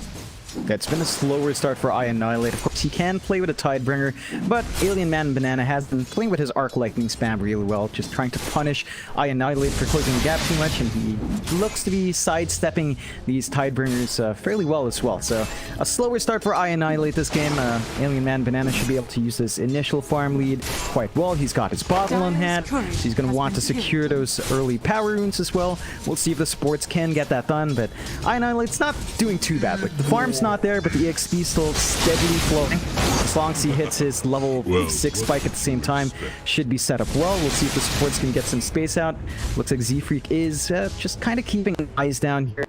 S1: It's been a slower start for Annihilate. Of course, he can play with a Tidebringer, but Alien Man Banana has been playing with his Arc Lightning spam really well, just trying to punish Annihilate for closing the gap too much, and he looks to be sidestepping these Tidebringers fairly well as well. So, a slower start for Annihilate this game. Alien Man Banana should be able to use this initial farm lead quite well. He's got his bottle on hand. He's going to want to secure those early power runes as well. We'll see if the sports can get that done, but Annihilate's not doing too bad. Like, the farm's not there, but the EXP still steadily flowing. As long as he hits his level 6 spike at the same time, should be set up well. We'll see if the supports can get some space out. Looks like Z-Freak is just kind of keeping eyes down here.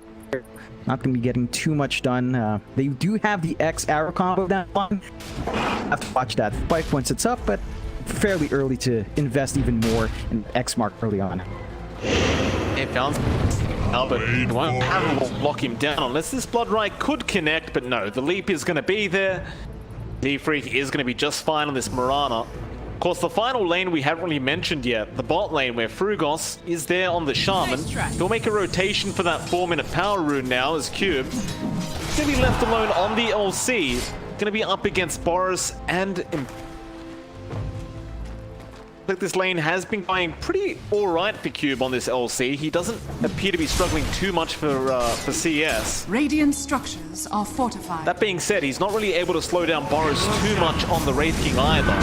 S1: Not going to be getting too much done. They do have the X arrow combo down. Have to watch that spike once it's up, but fairly early to invest even more in X mark early on.
S2: It found Albert won't have to lock him down unless this Blood Right could connect, but no, the leap is going to be there. Z-Freak is going to be just fine on this Marana. Of course, the final lane we haven't really mentioned yet, the bot lane where Frugos is there on the Shaman. He'll make a rotation for that 4-minute power rune now as Cube. He's going to be left alone on the LC. Going to be up against Boris and this lane has been going pretty alright for Cube on this LC. He doesn't appear to be struggling too much for CS.
S5: Radiant structures are fortified.
S2: That being said, he's not really able to slow down Boris too much on the Wraith King either. In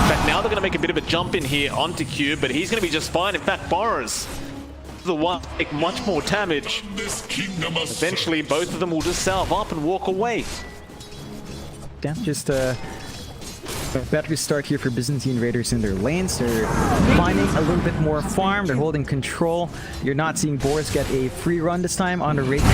S2: fact, now they're going to make a bit of a jump in here onto Cube, but he's going to be just fine. In fact, Boris, the one to take much more damage. Eventually, both of them will just salve up and walk away.
S1: Yeah, just better start here for Byzantine Raiders in their lanes. They're finding a little bit more farm. They're holding control. You're not seeing Boris get a free run this time on the Raiding.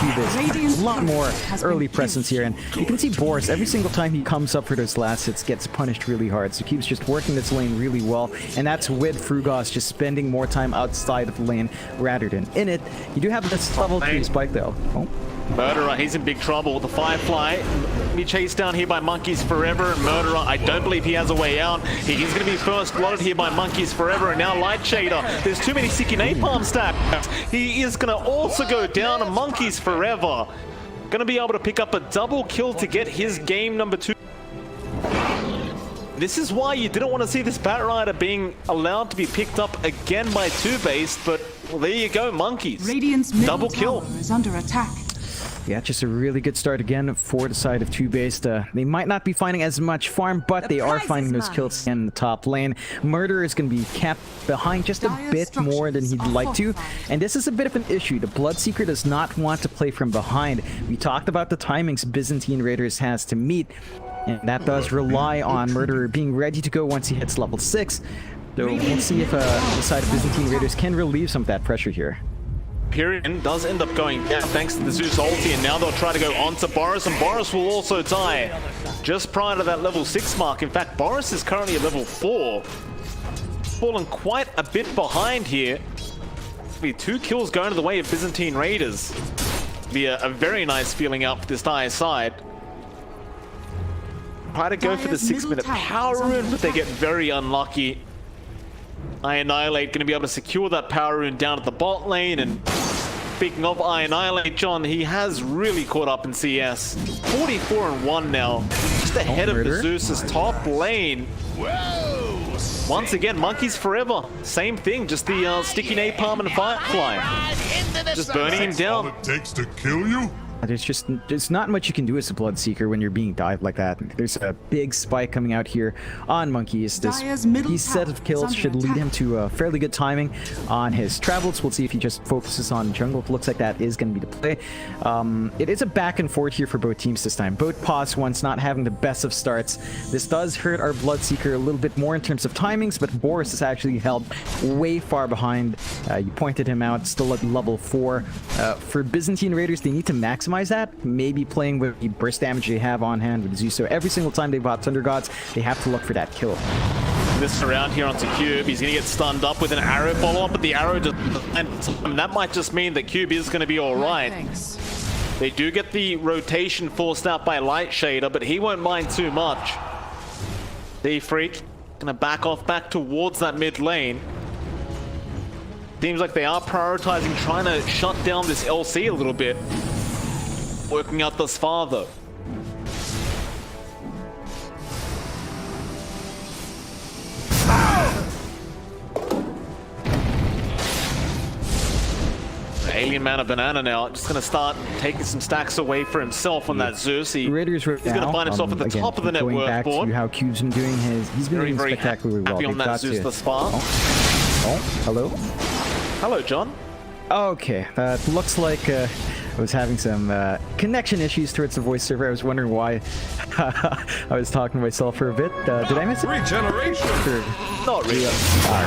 S1: Cubist, a lot more early presence here. And you can see Boris, every single time he comes up for those last hits, gets punished really hard. So Cube's just working this lane really well. And that's with Frugos just spending more time outside of the lane rather than in it. You do have this level 3 spike though. Oh.
S2: Murderer, he's in big trouble. The Firefly, be chased down here by Monkeys Forever. And Murderer, I don't believe he has a way out. He's going to be first blooded here by Monkeys Forever. And now Light Shader. There's too many Sticky Napalm stacks. He is going to also go down to Monkeys Forever. Going to be able to pick up a double kill to get his game number 2. This is why you didn't want to see this Batrider being allowed to be picked up again by TOOBASED, but well, there you go, Monkeys.
S5: Radiant's middle
S2: double kill.
S5: tower is under attack.
S1: Yeah, just a really good start again for the side of TOOBASED. They might not be finding as much farm, but they are finding those kills in the top lane. Murderer is going to be kept behind just a bit more than he'd like to. And this is a bit of an issue. The Bloodseeker does not want to play from behind. We talked about the timings Byzantine Raiders has to meet. And that does rely on Murderer being ready to go once he hits level 6. So we'll see if the side of Byzantine Raiders can relieve some of that pressure here.
S2: Hyperion does end up going down thanks to the Zeus ulti, and now they'll try to go on to Boris, and Boris will also die just prior to that level 6 mark. In fact, Boris is currently at level 4. Fallen quite a bit behind here. Be 2 kills going to the way of Byzantine Raiders. Be a very nice feeling out for this dire side. Try to go for the 6-minute power rune, but they get very unlucky. Annihilate going to be able to secure that power rune down at the bot lane. And speaking of Annihilate, John, he has really caught up in CS. 44-1 now, just ahead of the Zeus's top lane. Once again, Monkeys Forever, same thing, just the sticky napalm and Firefly, just burning him down.
S3: All it takes to kill you?
S1: There's not much you can do as a Bloodseeker when you're being dived like that. There's a big spike coming out here on Monkeys. These set of kills should lead him to fairly good timing on his travels. We'll see if he just focuses on jungle. It looks like that is going to be the play. It is a back and forth here for both teams this time. Both pause once, not having the best of starts. This does hurt our Bloodseeker a little bit more in terms of timings, but Boris is actually held way far behind. You pointed him out, still at level 4. For Byzantine Raiders, they need to maximize that, maybe playing with the burst damage they have on hand with Zeus. So every single time they bought Thunder Gods, they have to look for that kill.
S2: This around here onto Cube, he's going to get stunned up with an arrow follow-up, but the arrow just, and that might just mean that Cube is going to be alright. They do get the rotation forced out by Light Shader, but he won't mind too much. D-Freak going to back off back towards that mid lane. Seems like they are prioritizing trying to shut down this LC a little bit. Working out thus far, though. The alien man of banana now, just going to start taking some stacks away for himself on that Zeus. He's going to find himself at the top of the net worth board.
S1: To how Cube's been doing he's been doing spectacularly well.
S2: Happy on that Zeus thus far.
S1: Oh, hello.
S2: Hello, John.
S1: Okay, looks like I was having some connection issues towards the voice server. I was wondering why I was talking to myself for a bit. Did I miss it?
S3: Regeneration!
S2: Not really.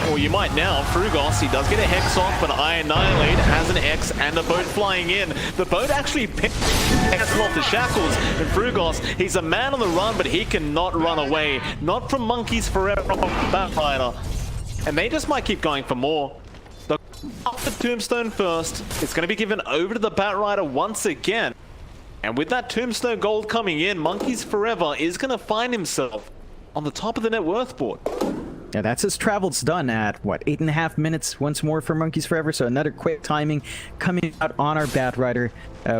S2: Well, you might now. Frugos, he does get a Hex off, but Annihilate has an X and a boat flying in. The boat actually picked him off the shackles, and Frugos, he's a man on the run, but he cannot run away. Not from Monkeys Forever, Batrider. And they just might keep going for more. Off the Tombstone first, it's going to be given over to the Batrider once again. And with that Tombstone gold coming in, Monkeys Forever is going to find himself on the top of the net worth board.
S1: Yeah, that's his travels done at, what, 8.5 minutes once more for Monkeys Forever. So another quick timing coming out on our Batrider.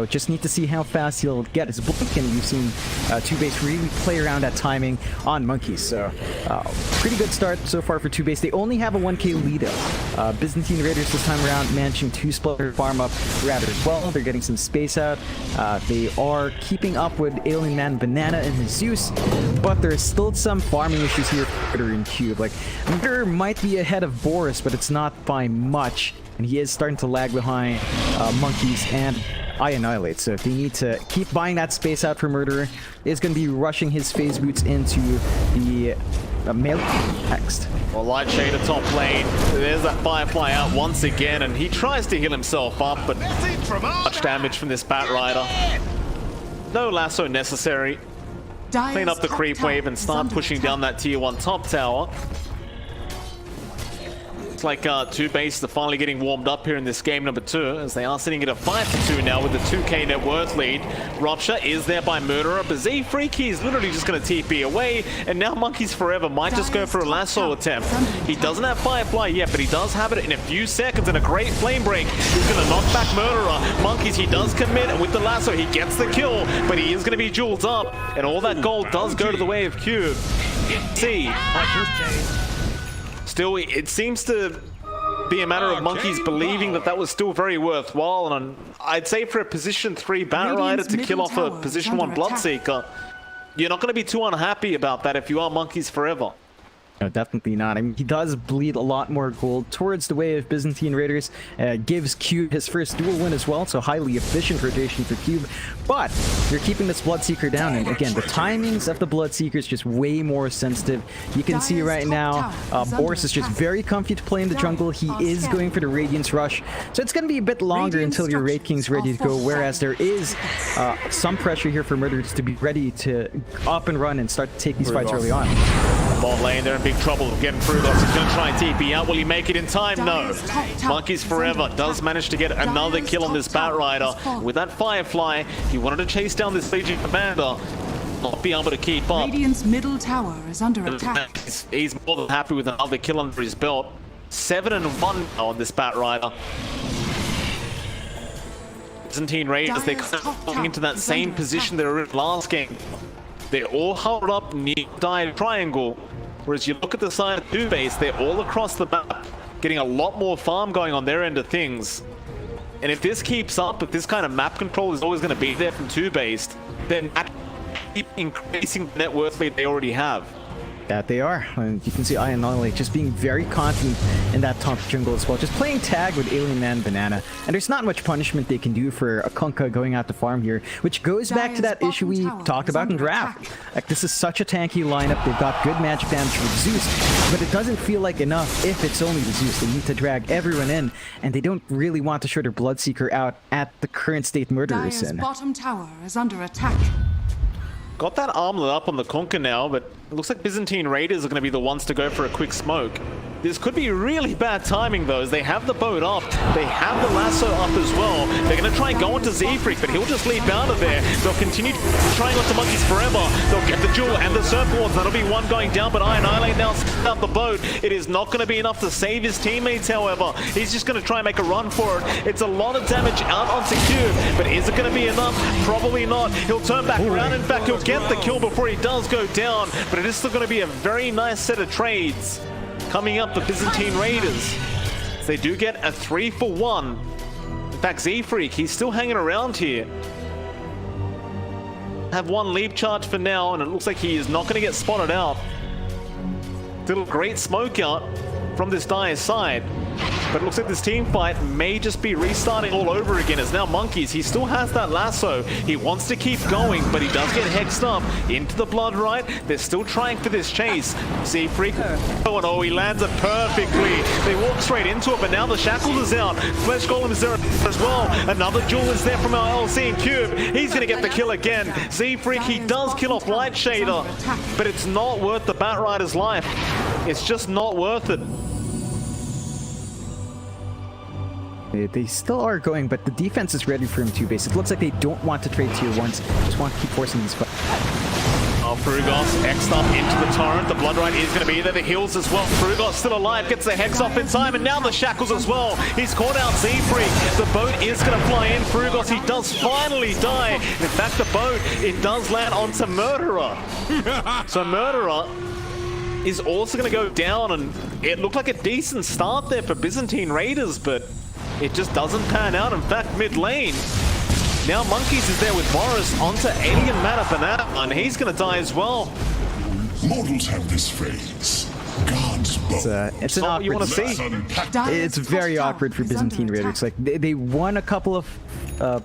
S1: Just need to see how fast he'll get his blink, and we've seen TOOBASED really play around that timing on Monkeys. So pretty good start so far for TOOBASED. They only have a 1k lead though. Byzantine Raiders this time around managing to split their farm up rather well. They're getting some space out. They are keeping up with Alien Man Banana and his Zeus, but there's still some farming issues here for Murder and Cube. Like, Murder might be ahead of Boris, but it's not by much, and he is starting to lag behind Monkeys and I Annihilate. So if they need to keep buying that space out for Murderer, is going to be rushing his phase boots into the melee next.
S2: Well, Light Shader top lane. There's that Firefly out once again, and he tries to heal himself up, but much damage from this Bat Rider. No lasso necessary. Clean up the creep wave and start pushing down that tier 1 top tower. It's like TOOBASED are finally getting warmed up here in this game number 2, as they are sitting at a 5-2 now with the 2k net worth lead. Rupture is there by Murderer, but Z-Freak, he's literally just going to TP away, and now Monkeys Forever might just go for a lasso attempt. He doesn't have Firefly yet, but he does have it in a few seconds, and a great flame break. He's going to knock back Murderer. Monkeys, he does commit, and with the lasso, he gets the kill, but he is going to be jeweled up, and all that gold does go to the way of Cube. See. Still, it seems to be a matter of Monkeys believing that that was still very worthwhile, and I'd say for a position 3 Bat Rider to kill off a position 1 Bloodseeker, you're not going to be too unhappy about that if you are Monkeys Forever.
S1: No, definitely not. I mean, he does bleed a lot more gold towards the way of Byzantine Raiders. Gives Cube his first dual win as well, so highly efficient rotation for Cube. But you're keeping this Bloodseeker down, and again, the timings of the Bloodseeker is just way more sensitive. You can see right now, Boris is just very comfy to play in the jungle. He is going for the Radiance Rush, so it's going to be a bit longer until your Wraith King's ready to go, whereas there is some pressure here for Murderers to be ready to up and run and start to take these fights early on.
S2: Bot lane, they're in big trouble getting through. He's going to try and TP out. Will he make it in time? No. Monkeys Forever does manage to get another kill on this Bat Rider. With that Firefly, he wanted to chase down this Legion Commander. Not be able to keep up.
S5: Radiant's middle tower is under attack.
S2: He's more than happy with another kill under his belt. 7-1 on this Bat Rider. Byzantine Raiders, they're kind of going into that same position they were in last game. They're all huddled up near the triangle. Whereas you look at the side of TOOBASED, they're all across the map, getting a lot more farm going on their end of things. And if this keeps up, if this kind of map control is always going to be there from TOOBASED, then keep increasing the net worth lead they already have.
S1: That they are. And you can see I Annihilate just being very confident in that top jungle as well. Just playing tag with Alien Man Banana. And there's not much punishment they can do for a Kunkka going out to farm here, which goes back to that issue we talked about in draft. Like, this is such a tanky lineup. They've got good magic damage with Zeus, but it doesn't feel like enough if it's only the Zeus. They need to drag everyone in, and they don't really want to show their Bloodseeker out at the current state Murderer is in.
S5: Bottom tower is under attack.
S2: Got that armlet up on the Conquer now, but it looks like Byzantine Raiders are going to be the ones to go for a quick smoke. This could be really bad timing, though, as they have the boat up. They have the lasso up as well. They're going to try and go into Z-Freak, but he'll just leap out of there. They'll continue trying onto Monkeys Forever. They'll get the jewel and the surfboards. That'll be one going down, but I Annihilate now out the boat. It is not going to be enough to save his teammates, however. He's just going to try and make a run for it. It's a lot of damage out onto Cube, but is it going to be enough? Probably not. He'll turn back around. In fact, he'll get the kill before he does go down, but it is still going to be a very nice set of trades coming up, the Byzantine Raiders. They do get a 3-for-1. In fact, Z-Freak, he's still hanging around here. Have one leap charge for now, and it looks like he is not going to get spotted out. Still a great smoke out from this Dire's side. But it looks like this team fight may just be restarting all over again. As now Monkeys, he still has that lasso. He wants to keep going, but he does get hexed up into the blood right. They're still trying for this chase. Z-Freak, oh no, he lands it perfectly. They walk straight into it, but now the shackle is out. Flesh Golem is there as well. Another jewel is there from our LC and Cube. He's going to get the kill again. Z-Freak, he does kill off Light Shader, but it's not worth the Bat Rider's life. It's just not worth it.
S1: They still are going, but the defense is ready for him to base. It looks like they don't want to trade tier 1s, just want to keep forcing these fights.
S2: Oh, Frugos X'd up into the torrent. The Blood Right is going to be there. The heals as well. Frugos still alive, gets the Hex off in time, and now the Shackles as well. He's caught out Z-Freak. The boat is going to fly in. Frugos, he does finally die. In fact, the boat, it does land onto Murderer. So Murderer is also going to go down, and it looked like a decent start there for Byzantine Raiders, but it just doesn't pan out. In fact, mid lane, now Monkeys is there with Boris onto Alien Mana Banana, and he's going to die as well.
S3: Mortals have this phrase. God's bow.
S1: It's an awkward.
S2: You want to see?
S1: It's very awkward for Byzantine Raiders. Like they won a couple of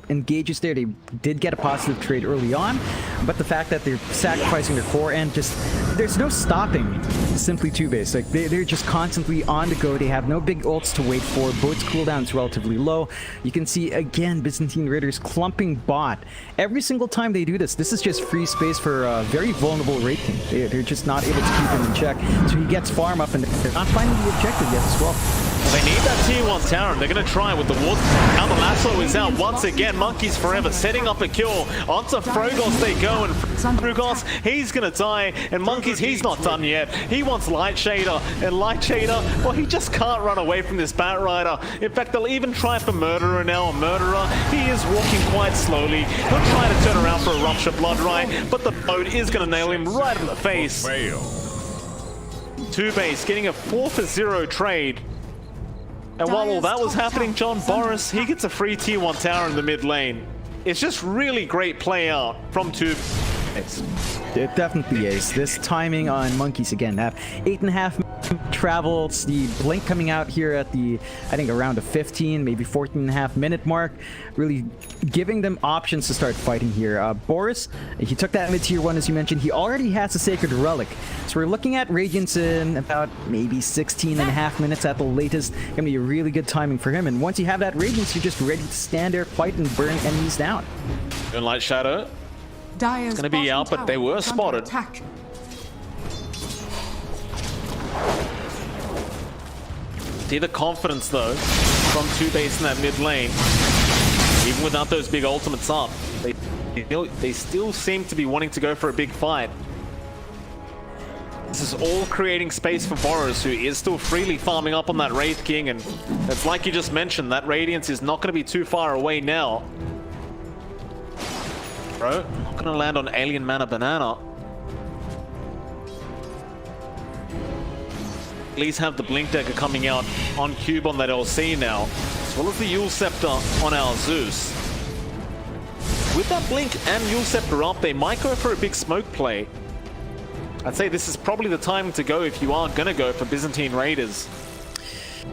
S1: engages there. They did get a positive trade early on, but the fact that they're sacrificing their core and just there's no stopping simply TOOBASED. Like they're just constantly on the go. They have no big ults to wait for. Boat's cooldown is relatively low. You can see again Byzantine Raiders clumping bot. Every single time they do this, this is just free space for a very vulnerable Raid King. They're just not able to keep him in check. So he gets farm up and they're not finding the objective yet as well.
S2: They need that tier 1 tower, and they're going to try with the ward. Now the lasso is out once again. Monkeys Forever setting up a kill. Onto Frogos they go, and Frogos, he's going to die. And Monkeys, he's not done yet. He wants Light Shader, and Light Shader, well, he just can't run away from this Bat Rider. In fact, they'll even try for Murderer now. Murderer, he is walking quite slowly. He'll try to turn around for a Rupture Blood Right, but the boat is going to nail him right in the face. TOOBASED getting a 4-for-0 trade. And while all that was happening, John Boris, he gets a free tier 1 tower in the mid lane. It's just really great play out from TOOBASED.
S1: It definitely is. This timing on Monkeys again. That 8.5 travels, the blink coming out here at the, I think around the 15, maybe 14.5 minute mark, really giving them options to start fighting here. Boris, he took that mid tier 1 as you mentioned. He already has a Sacred Relic. So we're looking at Radiance in about maybe 16.5 minutes at the latest. Gonna be a really good timing for him. And once you have that Radiance, you're just ready to stand there, fight, and burn enemies down.
S2: Light Shadow.
S5: It's
S2: going to be out, but they were spotted. See the confidence, though, from TOOBASED in that mid lane. Even without those big ultimates up, they still seem to be wanting to go for a big fight. This is all creating space for Boris, who is still freely farming up on that Wraith King, and it's like you just mentioned, that Radiance is not going to be too far away now. Bro, not going to land on Alien Mana Banana. At least have the Blink Dagger coming out on Cube on that LC now, as well as the Yule Scepter on our Zeus. With that Blink and Yule Scepter up, they might go for a big smoke play. I'd say this is probably the time to go if you are going to go for Byzantine Raiders.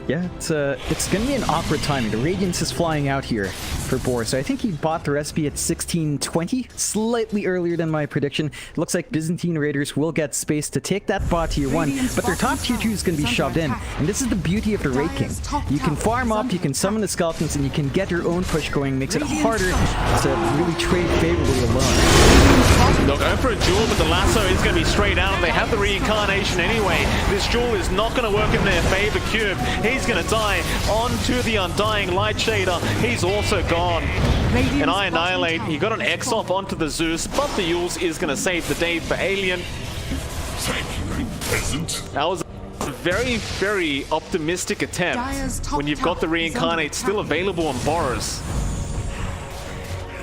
S1: Yeah, it's going to be an awkward timing. The Radiance is flying out here for Boris. So I think he bought the recipe at 16:20, slightly earlier than my prediction. It looks like Byzantine Raiders will get space to take that bot tier 1, but their top tier 2 is going to be shoved in. And this is the beauty of the Raid King. You can farm up, you can summon the skeletons, and you can get your own push going. Makes it harder to really trade favorably alone.
S2: They'll go for a duel, but the lasso is going to be straight out, and they have the reincarnation anyway. This duel is not going to work in their favor. Cube, he's going to die onto the Undying Light Shader. He's also gone. And I Annihilate, he got an X off onto the Zeus, but the Yules is going to save the day for Alien.
S3: Thank you, peasant.
S2: That was a very, very optimistic attempt when you've got the Reincarnate still available on Boris.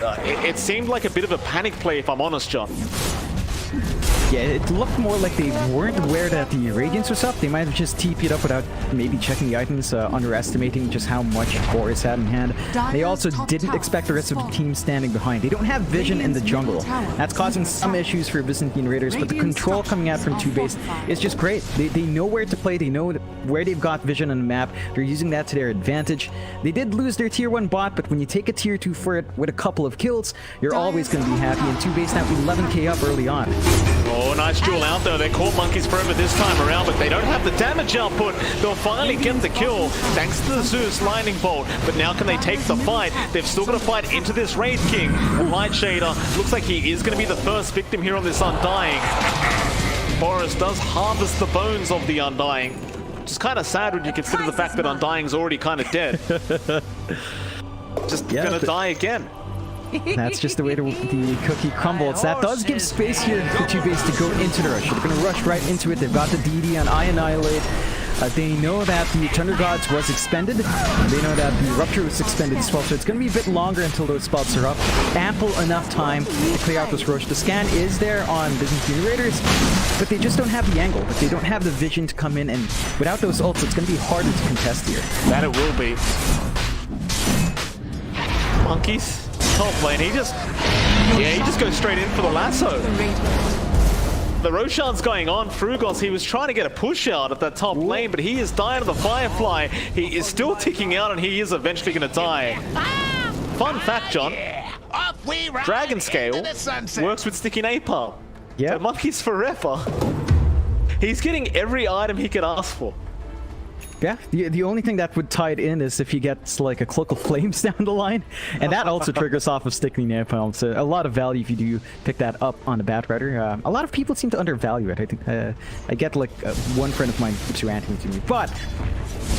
S2: It seemed like a bit of a panic play, if I'm honest, John.
S1: Yeah, it looked more like they weren't aware that the Radiance was up. They might have just TP'd up without maybe checking the items, underestimating just how much Boris had in hand. They also didn't expect the rest of the team standing behind. They don't have vision in the jungle. That's causing some issues for Byzantine Raiders, but the control coming out from TOOBASED is just great. They know where to play. They know where they've got vision on the map. They're using that to their advantage. They did lose their tier 1 bot, but when you take a tier 2 for it with a couple of kills, you're always going to be happy. And TOOBASED now 11k up early on.
S2: Oh, nice duel out though. They caught Monkeys Forever this time around, but they don't have the damage output. They'll finally get the kill thanks to the Zeus Lightning Bolt. But now can they take the fight? They've still got to fight into this Wraith King. Light Shader looks like he is going to be the first victim here on this Undying. Boris does harvest the bones of the Undying, which is kind of sad when you consider the fact that Undying's already kind of dead. Just gonna die again.
S1: That's just the way the cookie crumbles. That does give space here for TOOBASED to go into the rush. They're going to rush right into it. They've got the DD on I Annihilate. They know that the Thunder Gods was expended. They know that the Rupture was expended as well, so it's going to be a bit longer until those spots are up. Ample enough time to clear out this rush. The scan is there on Byzantine Raiders, but they just don't have the angle. But they don't have the vision to come in, and without those ults, it's going to be harder to contest here.
S2: That it will be. Monkeys. Top lane, he just goes straight in for the lasso. The Roshan's going on. Frugos, he was trying to get a push out at that top lane, but he is dying to the Firefly. He is still ticking out, and he is eventually going to die. fun fact, John, Dragon Scale works with Sticky Napalm.
S1: Yeah.
S2: So Monkeys Forever. He's getting every item he could ask for.
S1: Yeah, the only thing that would tie it in is if he gets like a Cloak of Flames down the line, and that also triggers off of Sticky Napalm. So a lot of value if you do pick that up on the Batrider. A lot of people seem to undervalue it. I think I get like one friend of mine keeps ranting to me, but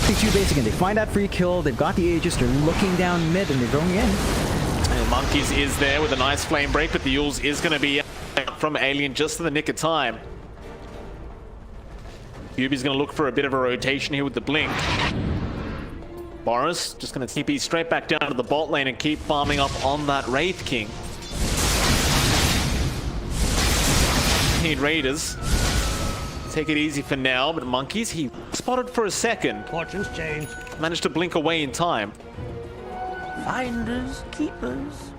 S1: Too Base again. They find that free kill. They've got the Aegis. They're looking down mid and they're going in.
S2: And Monkeys is there with a nice flame break, but the Yules is going to be from Alien just in the nick of time. Yubi's going to look for a bit of a rotation here with the blink. Boris just going to TP straight back down to the bot lane and keep farming up on that Wraith King. Need Raiders. Take it easy for now, but Monkeys, he spotted for a second.
S4: Fortunes change.
S2: Managed to blink away in time.
S4: Finders, keepers.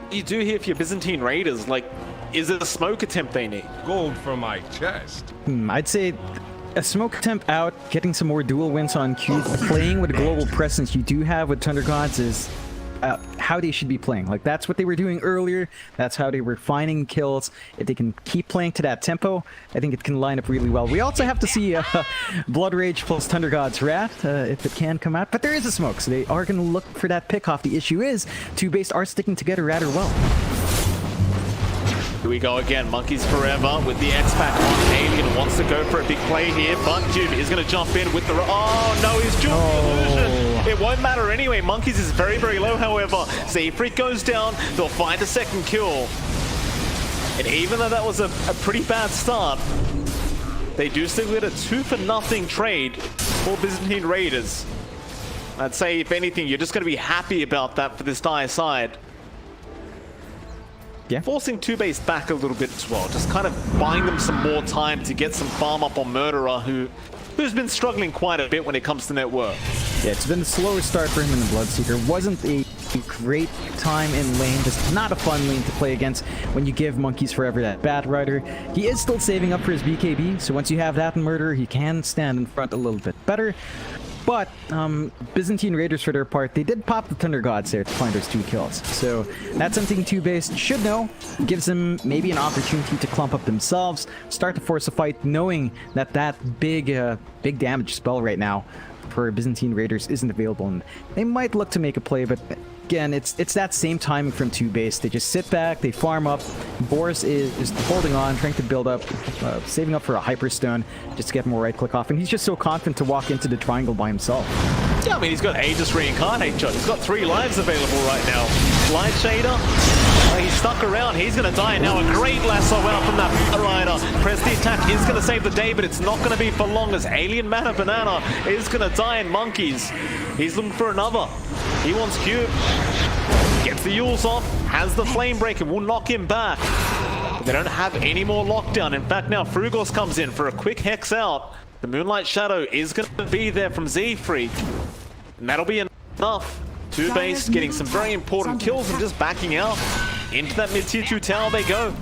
S2: You do here for your Byzantine Raiders, like, is it a smoke attempt they need?
S6: Gold from my chest.
S1: I'd say a smoke attempt out, getting some more dual wins on Cube, playing with the global presence you do have with Thunder Gods is how they should be playing. Like, that's what they were doing earlier. That's how they were finding kills. If they can keep playing to that tempo, I think it can line up really well. We also have to see Blood Rage plus Thunder God's Wrath, if it can come out. But there is a smoke, so they are going to look for that pick off. The issue is, Two-Based are sticking together rather well.
S2: Here we go again, Monkeys Forever with the X-Pack on Alien. Wants to go for a big play here, but Tube is going to jump in with the... Oh no, he's dual illusion. It won't matter anyway. Monkeys is very, very low, however. Zefreak goes down, they'll find a second kill. And even though that was a pretty bad start, they do still get a 2-for-0 trade for Byzantine Raiders. I'd say, if anything, you're just going to be happy about that for this dire side.
S1: Yeah.
S2: Forcing Two-Base back a little bit as well, just kind of buying them some more time to get some farm up on Murderer, who's been struggling quite a bit when it comes to net worth.
S1: Yeah, it's been a slower start for him in the Bloodseeker. Wasn't a great time in lane, just not a fun lane to play against when you give Monkeys Forever that Batrider. He is still saving up for his BKB, so once you have that in Murderer, he can stand in front a little bit better. But Byzantine Raiders, for their part, they did pop the Thunder Gods there to find those 2 kills. So that's something Two-Based should know. Gives them maybe an opportunity to clump up themselves, start to force a fight, knowing that that big damage spell right now for Byzantine Raiders isn't available. And they might look to make a play, but again, it's that same timing from Two-Based. They just sit back, they farm up. Boris is holding on, trying to build up, saving up for a Hyperstone just to get more right-click off. And he's just so confident to walk into the triangle by himself.
S2: Yeah, I mean, he's got Aegis Reincarnate shot. He's got 3 lives available right now. Light Shader, he's stuck around. He's going to die now. A great lasso out from that Rider. Press the attack is going to save the day, but it's not going to be for long as Alien Mana Banana is going to die in Monkeys. He's looking for another. He wants Cube. Gets the Yules off. Has the Flame Break and will knock him back. But they don't have any more lockdown. In fact, now Frugos comes in for a quick Hex out. The Moonlight Shadow is going to be there from Zefreak. And that'll be enough. Two-Base getting some very important kills and just backing out. Into that mid-tier 2 tower they go.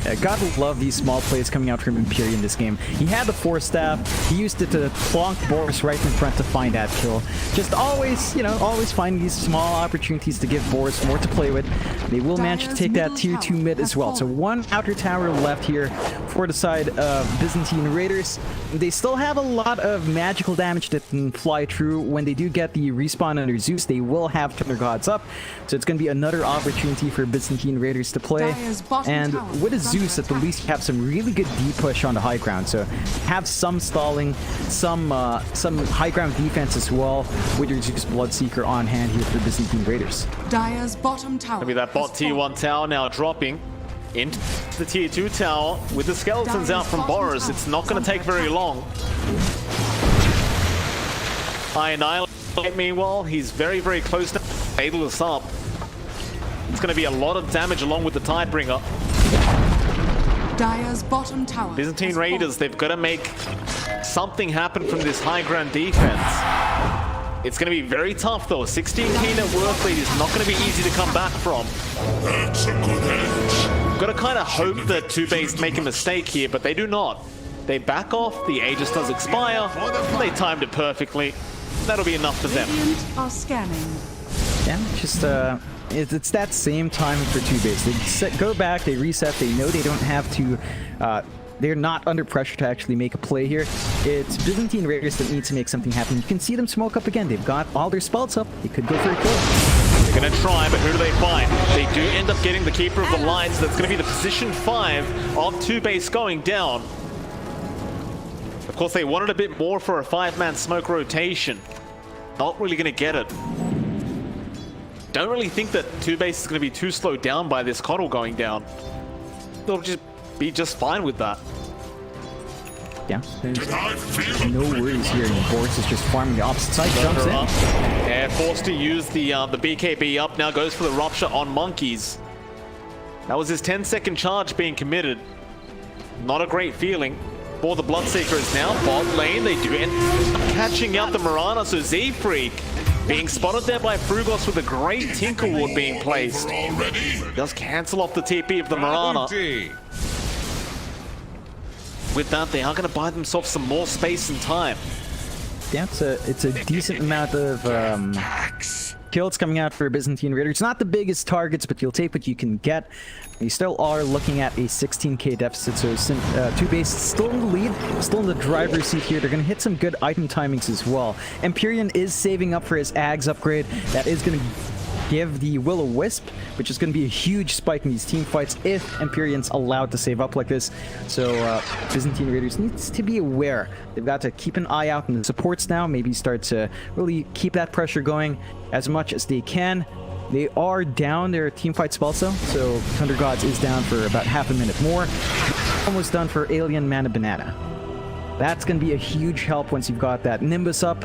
S1: Yeah, gotta love these small plays coming out from Imperium in this game. He had the Force Staff, he used it to plonk Boris right in front to find that kill. Just always, you know, always finding these small opportunities to give Boris more to play with. They will manage to take that tier 2 mid as well. So 1 outer tower left here for the side of Byzantine Raiders. They still have a lot of magical damage that can fly through. When they do get the respawn under Zeus, they will have Thunder Gods up. So it's going to be another opportunity for Byzantine Raiders to play. And with a Zeus, at the least you have some really good D-push on the high ground. So have some stalling, some high ground defense as well with your Zeus Bloodseeker on hand here for Byzantine Raiders.
S5: Dire's bottom tower.
S2: Maybe that bot tier 1 tower now dropping into the tier 2 tower with the skeletons out from Boris. It's not going to take very long. Annihilate, meanwhile, he's very, very close to fatal us up. It's going to be a lot of damage along with the Tidebringer.
S5: Dire's bottom tower.
S2: Byzantine Raiders, they've got to make something happen from this high ground defense. It's going to be very tough though. 16k net worth lead is not going to be easy to come back from.
S3: That's a good edge.
S2: Got to kind of hope that Two-Base make a mistake here, but they do not. They back off, the Aegis does expire, they timed it perfectly. That'll be enough for them.
S5: Radiant are scanning.
S1: Yeah, just it's that same timing for TOOBASED. They go back, they reset, they know they don't have to, they're not under pressure to actually make a play here. It's Byzantine Raiders that need to make something happen. You can see them smoke up again. They've got all their spells up. They could go for a kill.
S2: They're going to try, but who do they find? They do end up getting the Keeper of the Lines. That's going to be the position 5 of TOOBASED going down. Of course, they wanted a bit more for a 5-man smoke rotation. Not really going to get it. Don't really think that TOOBASED is going to be too slowed down by this Coddle going down. They'll just be just fine with that.
S1: Yeah, there's no worries here. Boris is just farming the opposite side, jumps in.
S2: Yeah, forced to use the BKB up, now goes for the Rupture on Monkeys. That was his 10-second charge being committed. Not a great feeling for the Bloodseekers now. Bot lane, they do end up catching out the Mirana, so Z-Freak being spotted there by Frugos with a great Tinker Ward being placed. Does cancel off the TP of the Mirana. With that, they are going to buy themselves some more space and time.
S1: Yeah, it's a decent amount of kills coming out for Byzantine Raiders. It's not the biggest targets, but you'll take what you can get. You still are looking at a 16k deficit, so TOOBASED still in the lead, still in the driver's seat here. They're going to hit some good item timings as well. Empyrean is saving up for his Ags upgrade. That is going to give the Will-O-Wisp, which is going to be a huge spike in these team fights if Empyrean's allowed to save up like this. So Byzantine Raiders needs to be aware. They've got to keep an eye out on the supports now, maybe start to really keep that pressure going as much as they can. They are down their teamfight spell cell, so Thunder Gods is down for about half a minute more. Almost done for Alien Mana Banana. That's going to be a huge help once you've got that Nimbus up.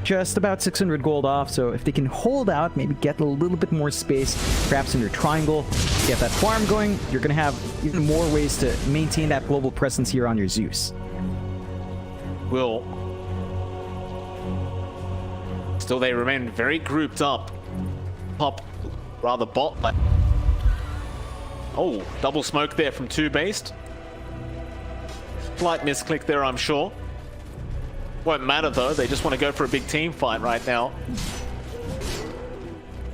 S1: Just about 600 gold off, so if they can hold out, maybe get a little bit more space, perhaps in your triangle, get that farm going, you're going to have even more ways to maintain that global presence here on your Zeus.
S2: Will. Still, they remain very grouped up. Top, rather bot. Oh, double smoke there from TOOBASED. Slight misclick there, I'm sure. Won't matter though, they just want to go for a big team fight right now.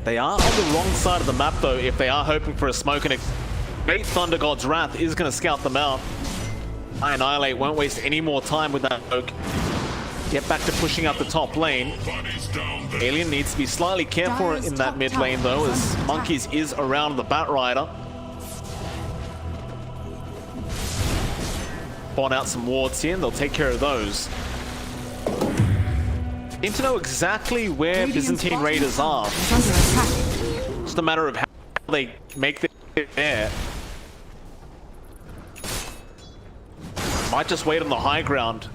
S2: They are on the wrong side of the map though, if they are hoping for a smoke, and a great Thunder God's Wrath is going to scout them out. Annihilate won't waste any more time with that smoke. Get back to pushing up the top lane. Alien needs to be slightly careful in that mid lane though, as Monkeys is around the Batrider. Spawn out some wards here and they'll take care of those. Seem to know exactly where Byzantine Raiders are. Just a matter of how they make it there. Might just wait on the high ground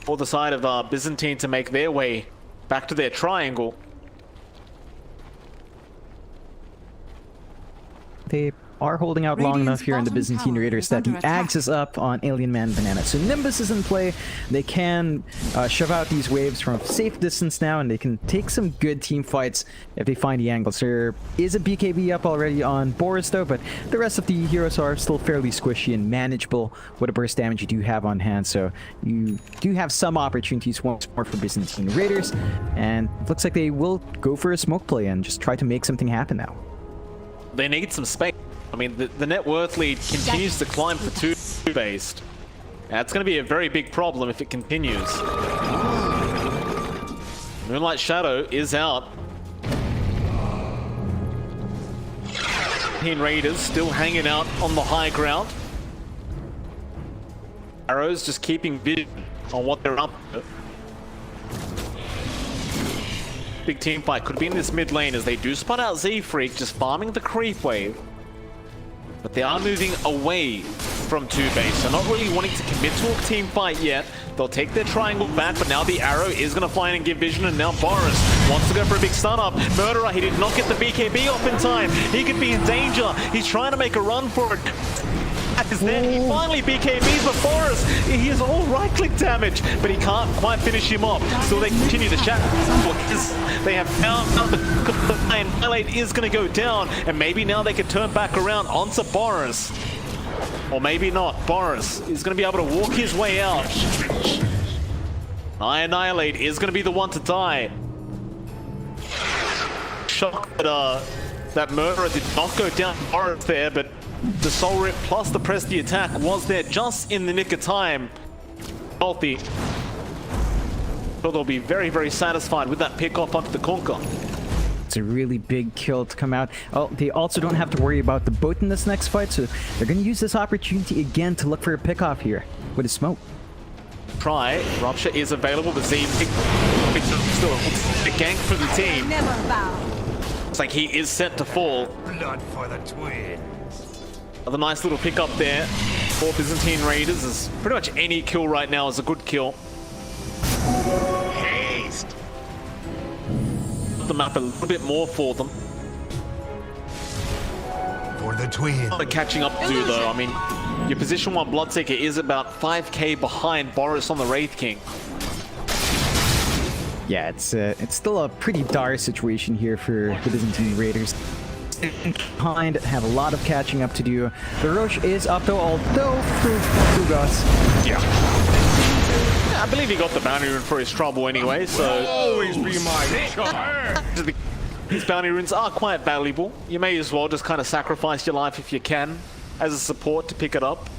S2: for the side of Byzantine to make their way back to their triangle.
S1: They are holding out long enough here in the Byzantine Raiders that the Ags is up on Alien Man Banana. So Nimbus is in play. They can shove out these waves from a safe distance now, and they can take some good team fights if they find the angles. There is a BKB up already on Boris though, but the rest of the heroes are still fairly squishy and manageable with the burst damage you do have on hand. So you do have some opportunities once more for Byzantine Raiders, and it looks like they will go for a smoke play and just try to make something happen now.
S2: They need some space. I mean, the net worth lead continues to climb for TOOBASED. That's going to be a very big problem if it continues. Moonlight Shadow is out. Byzantine Raiders still hanging out on the high ground. Arrows just keeping vision on what they're up to. Big team fight could be in this mid lane as they do spot out Z-Freak, just farming the creep wave. But they are moving away from TOOBASED. They're not really wanting to commit to a team fight yet. They'll take their triangle back, but now the arrow is going to fly in and give vision, and now Boris wants to go for a big stun up. Murderer, he did not get the BKB off in time. He could be in danger. He's trying to make a run for it. As then he finally BKBs, but Boris, he is all right-click damage, but he can't quite finish him off. So they continue to chat. They have found the line. Annihilate is going to go down, and maybe now they can turn back around onto Boris. Or maybe not. Boris is going to be able to walk his way out. Annihilate is going to be the one to die. shocked that that Murderer did not go down Boris there, but the Soul Rip plus the press the attack was there just in the nick of time. Healthy. So they'll be very, very satisfied with that pick off onto the Conquer.
S1: It's a really big kill to come out. Oh, they also don't have to worry about the boat in this next fight, so they're going to use this opportunity again to look for a pick off here with a smoke.
S2: Try. Rupture is available. The Z still a gank for the team.
S5: Never bow.
S2: It's like he is set to fall.
S6: Blood for the twins.
S2: Another nice little pick up there for Byzantine Raiders. Is pretty much any kill right now is a good kill.
S6: Haste.
S2: The map a little bit more for them.
S6: For the twins.
S2: They're catching up to though. I mean, your position 1 Bloodseeker is about 5k behind Boris on the Wraith King.
S1: Yeah, it's still a pretty dire situation here for the Byzantine Raiders. Behind, have a lot of catching up to do. The Roche is up though, although TOOBASED.
S2: Yeah. I believe he got the bounty rune for his trouble anyway, so
S6: Always be my charge.
S2: these bounty runes are quite valuable. You may as well just kind of sacrifice your life if you can as a support to pick it up.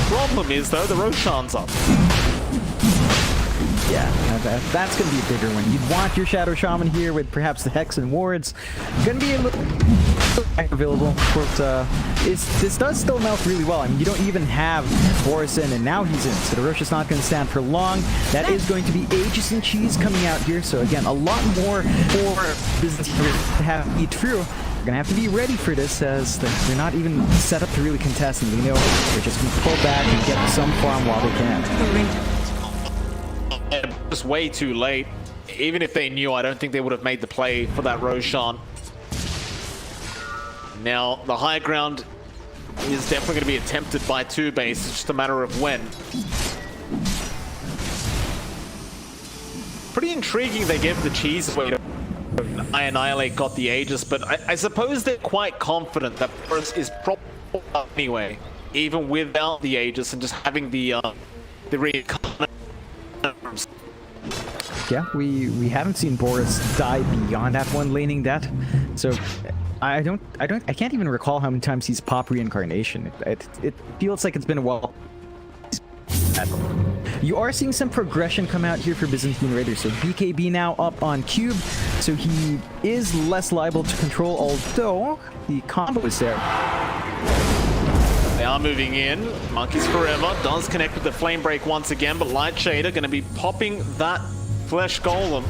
S2: Problem is though, the Roshan's up.
S1: Yeah, that's going to be a bigger one. You'd want your Shadow Shaman here with perhaps the Hex and Wards. Going to be a little available, but this does still melt really well. I mean, you don't even have Boris in, and now he's in, so the Rosh is not going to stand for long. That is going to be Aegis and Cheese coming out here, so again, a lot more for Byzantine to have to eat through. They're going to have to be ready for this, as they're not even set up to really contest, and they know they're just going to pull back and get some farm while they can.
S2: Just way too late. Even if they knew, I don't think they would have made the play for that Roshan. Now, the high ground is definitely going to be attempted by TOOBASED. It's just a matter of when. Pretty intriguing they gave the cheese away to Annihilate got the Aegis, but I suppose they're quite confident that Boris is probably up anyway, even without the Aegis and just having the reincarnate.
S1: Yeah, we haven't seen Boris die beyond that one laning that, so I can't even recall how many times he's popped reincarnation. It feels like it's been a while. You are seeing some progression come out here for Byzantine Raiders. So BKB now up on Cube, so he is less liable to control, although the combo is there.
S2: They are moving in. Monkeys Forever does connect with the Flame Break once again, but Light Shader going to be popping that Flesh Golem.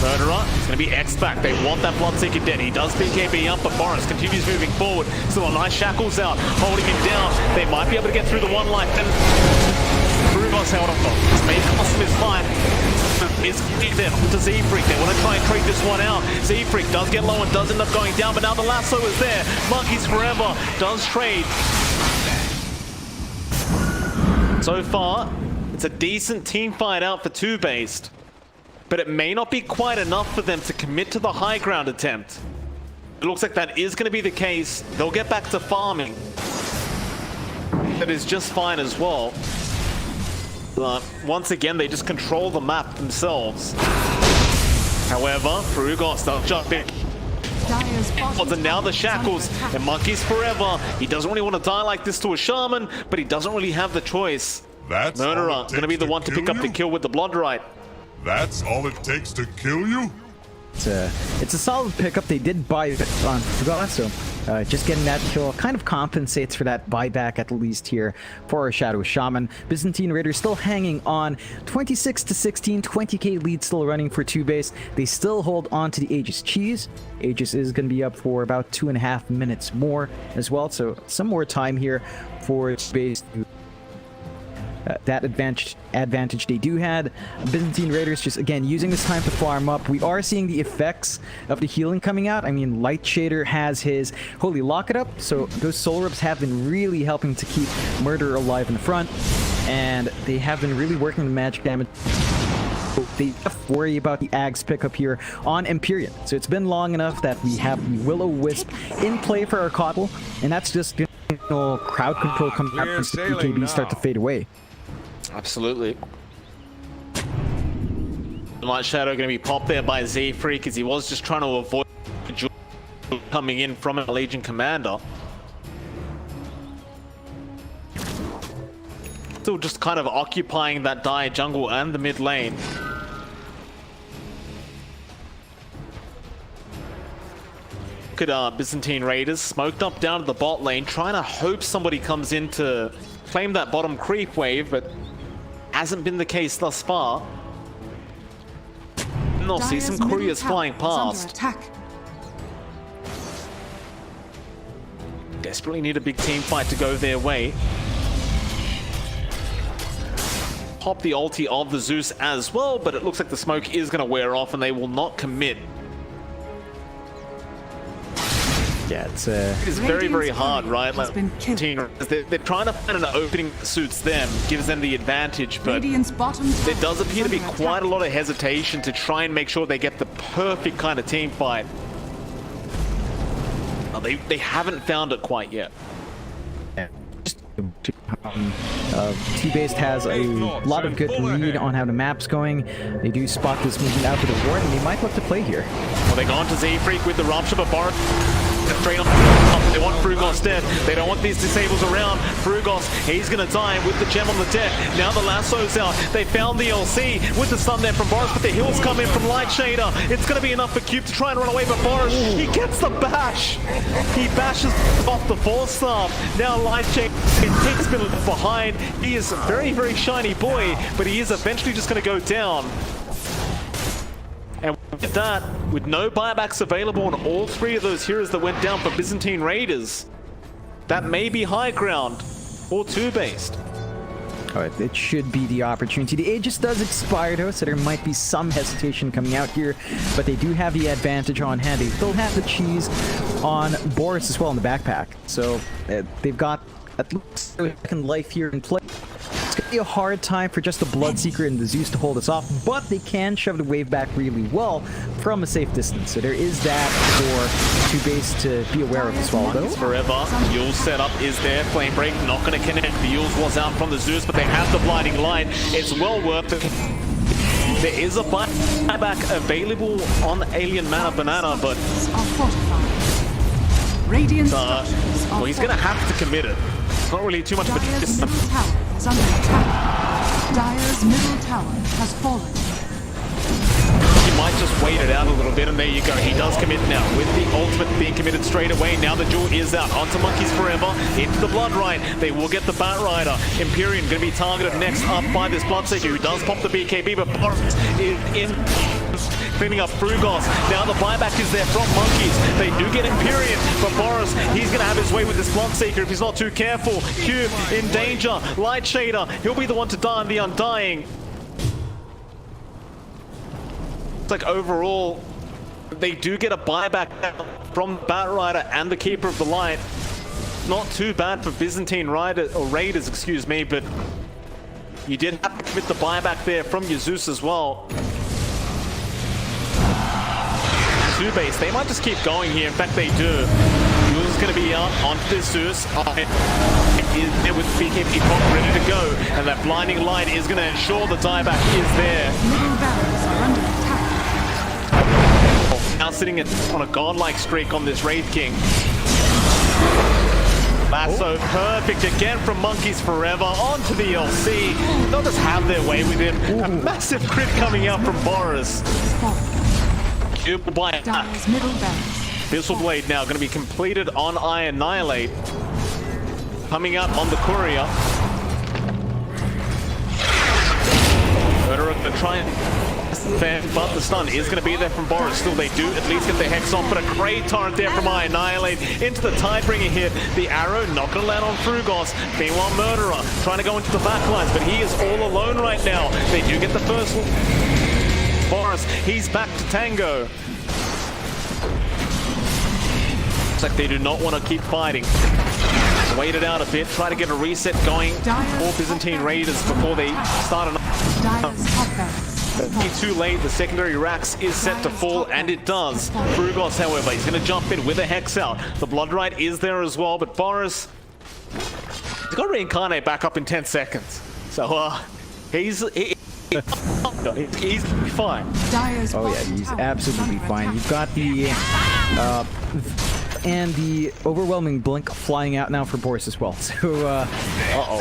S2: Murderer is going to be X back. They want that Bloodseeker dead. He does BKB up, but Boris continues moving forward. Still a nice Shackles out, holding him down. They might be able to get through the one life. And Brugos held off. This may cost him his life. Is there to Z-Freak. They want to try and trade this one out. Z-Freak does get low and does end up going down, but now the lasso is there. Monkeys Forever does trade. So far, it's a decent team fight out for TOOBASED, but it may not be quite enough for them to commit to the high ground attempt. It looks like that is going to be the case. They'll get back to farming. That is just fine as well. But once again, they just control the map themselves. However, Brugos does jump in. And now the Shackles and Monkeys Forever. He doesn't really want to die like this to a Shaman, but he doesn't really have the choice.
S3: That's
S2: Murderer going to be the one to pick up the kill with the Blood Right.
S3: That's all it takes to kill you?
S1: It's a solid pickup. They did buy it on Fuga, so just getting that kill kind of compensates for that buyback at least here for our Shadow Shaman. Byzantine Raiders still hanging on 26-16, 20k lead still running for TOOBASED. They still hold on to the Aegis Cheese. Aegis is going to be up for about 2.5 minutes more as well, so some more time here for TOOBASED to that advantage they do had. Byzantine Raiders just again using this time to farm up. We are seeing the effects of the healing coming out. I mean, Light Shader has his Holy Locket up, so those Soul Ribs have been really helping to keep Murder alive in the front, and they have been really working the magic damage. They have to worry about the Ags pickup here on Empyrean. So it's been long enough that we have the Will-O-Wisp in play for our Coddle, and that's just crowd control coming out as the BKB start to fade away.
S2: Absolutely. Light Shadow going to be popped there by Z-Freak as he was just trying to avoid coming in from a Legion commander. Still just kind of occupying that dire jungle and the mid lane. Look at Byzantine Raiders smoked up down to the bot lane, trying to hope somebody comes in to claim that bottom creep wave, but hasn't been the case thus far. And they'll see some couriers flying past. Desperately need a big team fight to go their way. Pop the ulti of the Zeus as well, but it looks like the smoke is going to wear off and they will not commit.
S1: Yeah, it's
S2: very, very hard, right? Like, they're trying to find an opening that suits them, gives them the advantage, but there does appear to be quite a lot of hesitation to try and make sure they get the perfect kind of team fight. They haven't found it quite yet.
S1: TOOBASED has a lot of good read on how the map's going. They do spot this movement out to the ward, and they might look to play here.
S2: Well, they go on to Z-Freak with the Rupture, but Bar straight on. They want Frugos dead. They don't want these disables around. Frugos, he's going to die with the gem on the deck. Now the lasso's out. They found the LC with the stun there from Boris, but the heals come in from Light Shader. It's going to be enough for Cube to try and run away, but Boris, he gets the bash. He bashes off the Force Staff. Now Light Shader takes a bit behind. He is a very, very shiny boy, but he is eventually just going to go down. And with that, with no buybacks available on all three of those heroes that went down for Byzantine Raiders, that may be high ground for TOOBASED.
S1: Alright, it should be the opportunity. The Aegis does expire though, so there might be some hesitation coming out here, but they do have the advantage on hand. They still have the cheese on Boris as well in the backpack, so they've got at least a second life here in play. It's going to be a hard time for just the Bloodseeker and the Zeus to hold us off, but they can shove the wave back really well from a safe distance. So there is that for TOOBASED to be aware of as well, though.
S2: Forever, Yule's setup is there. Flame Break not going to connect. The Yule's was out from the Zeus, but they have the Blinding Light. It's well worth it. There is a buyback available on Alien Mana Banana, but well, he's going to have to commit it. It's not really too much of a distance.
S5: Under attack. Dire's middle tower has fallen.
S2: He might just wait it out a little bit, and there you go. He does commit now, with the ultimate being committed straight away. Now the Jewel is out. Onto Monkeys Forever, into the Blood Rite. They will get the Bat Rider. Empyrean going to be targeted next up by this Bloodseeker, who does pop the BKB, but Boris is in, cleaning up Frugos. Now the buyback is there from Monkeys. They do get Empyrean, but Boris, he's going to have his way with this Bloodseeker if he's not too careful. Cube in danger. Light Shader, he'll be the one to die on the Undying. Like overall, they do get a buyback from Bat Rider and the Keeper of the Light. Not too bad for Byzantine Raiders, excuse me, but you did have to commit the buyback there from your Zeus as well. TOOBASED, they might just keep going here. In fact, they do. Yule's going to be out onto this Zeus. There with BKB pop ready to go, and that Blinding Light is going to ensure the dieback is there.
S5: Middle barracks are under attack.
S2: Now sitting on a godlike streak on this Wraith King. Lasso perfect again from Monkeys Forever onto the LC. They'll just have their way with him. A massive crit coming out from Boris. Cube by
S5: Dire's middle barracks.
S2: Thistle Blade now going to be completed on Annihilate. Coming out on the Courier. Murderer going to try and but the stun is going to be there from Boris. Still, they do at least get the Hex on, but a great torrent there from Annihilate into the Tidebringer hit. The arrow not going to land on Frugos. Meanwhile, Murderer trying to go into the backlines, but he is all alone right now. They do get the first one. Boris, he's back to Tango. Looks like they do not want to keep fighting. Wait it out a bit, try to get a reset going for Byzantine Raiders before they start another. Too late, the secondary racks is set to fall, and it does. Frugos, however, he's going to jump in with a Hex out. The Blood Rite is there as well, but Boris, he's got to reincarnate back up in 10 seconds. So, he's fine.
S1: Oh yeah, he's absolutely fine. You've got the and the overwhelming blink flying out now for Boris as well. So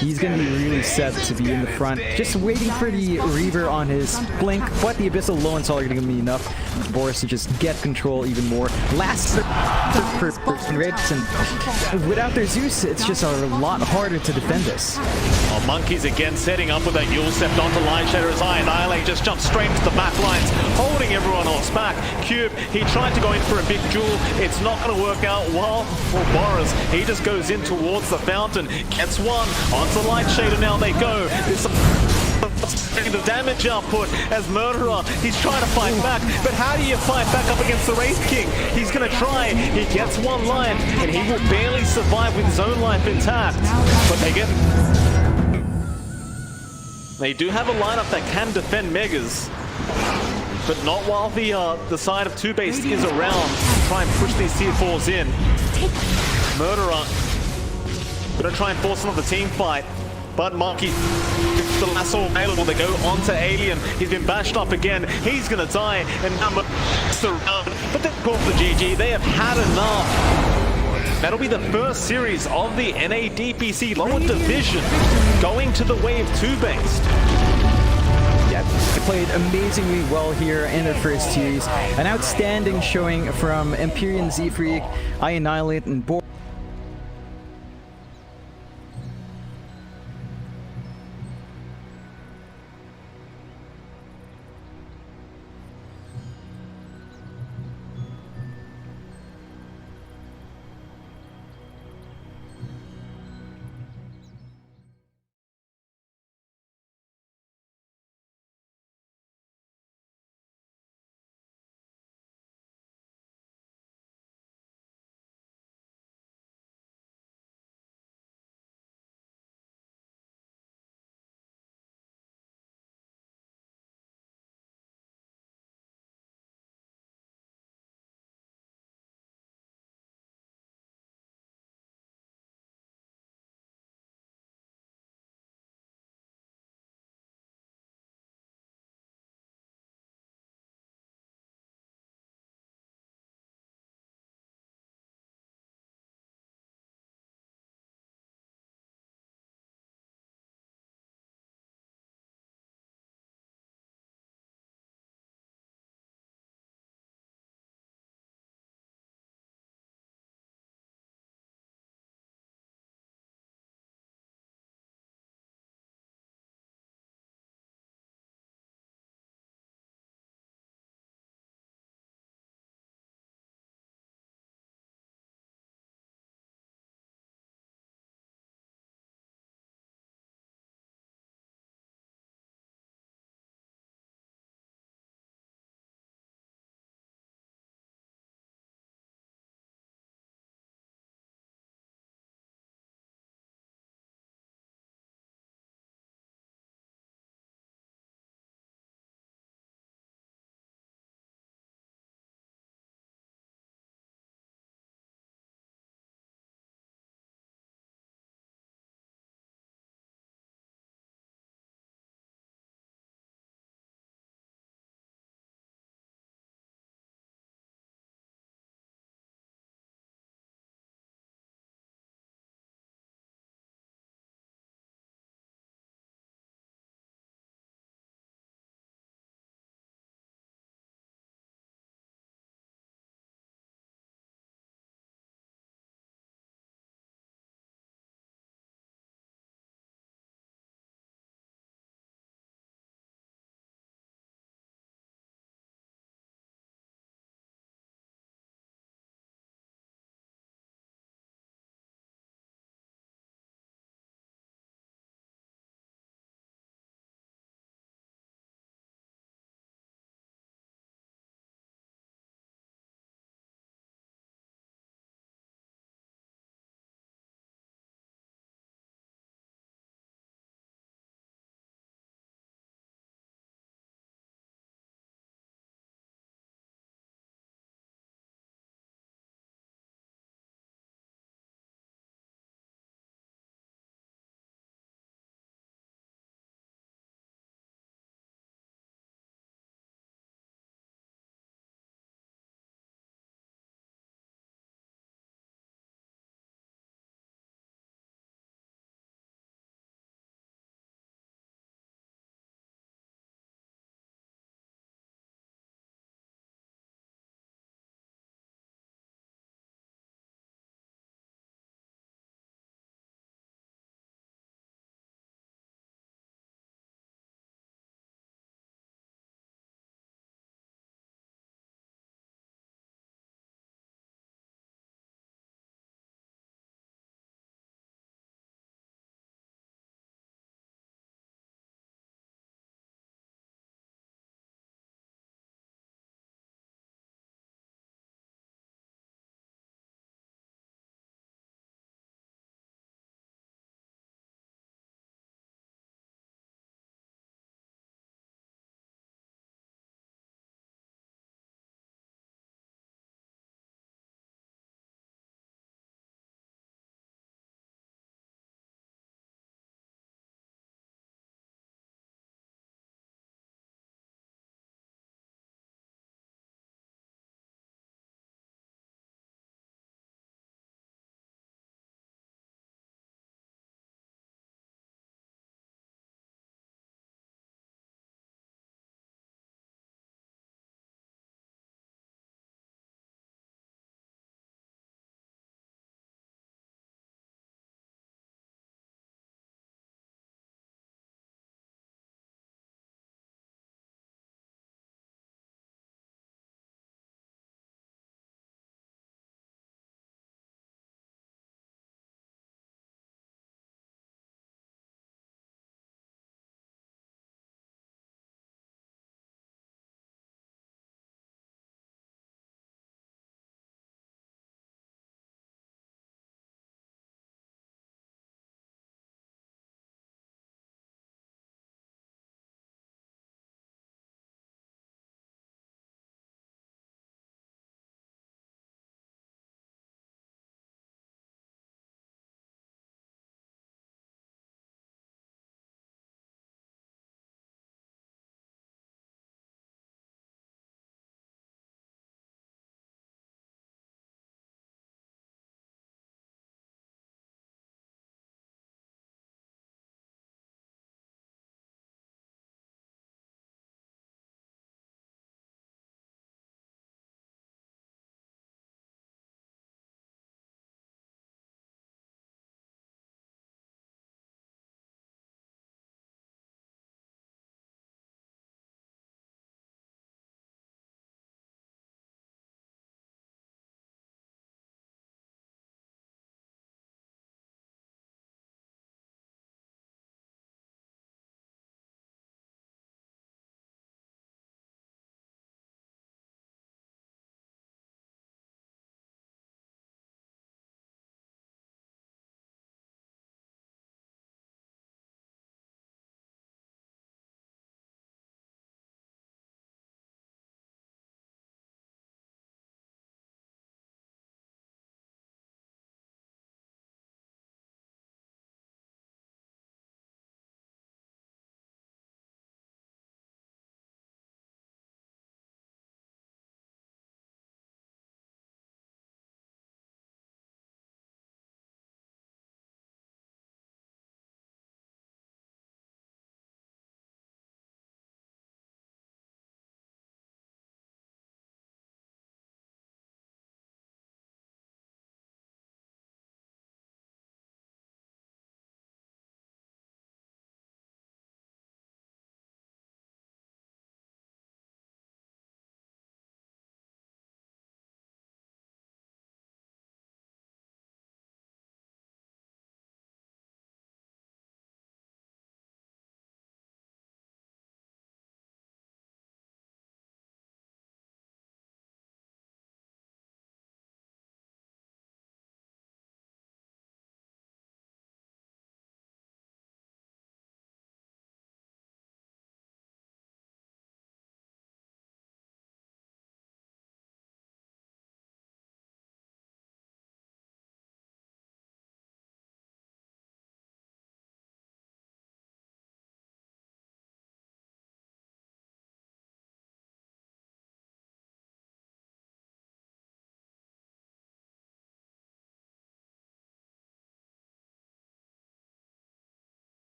S1: he's going to be really set to be in the front. Just waiting for the Reaver on his blink, but the Abyssal Low and Solid are going to be enough for Boris to just get control even more. Last per person rates, and without their Zeus, it's just a lot harder to defend this.
S2: Well, Monkeys again setting up with that Yule Sept onto Line Shadow's Eye. Annihilate just jumps straight into the back lines, holding everyone else back. Cube, he tried to go in for a big duel. It's not going to work out well for Boris. He just goes in towards the fountain, gets one onto Light Shader. Now they go. There's some the damage output as Murderer, he's trying to fight back, but how do you fight back up against the Wraith King? He's going to try, he gets one life, and he will barely survive with his own life intact, but they do have a lineup that can defend Megas, but not while the side of TOOBASED is around to try and push these tier 4s in. Murderer gonna try and force another team fight, but Monkey, the lasso available, they go onto Alien. He's been bashed up again. He's gonna die, and now surround. But they've caught the GG. They have had enough. That'll be the first series of the NADPC lower division going to the Wave 2-based.
S1: Yeah, they played amazingly well here in their first series. An outstanding showing from Empyrean, Z-Freak, I Annihilate, and Bo3.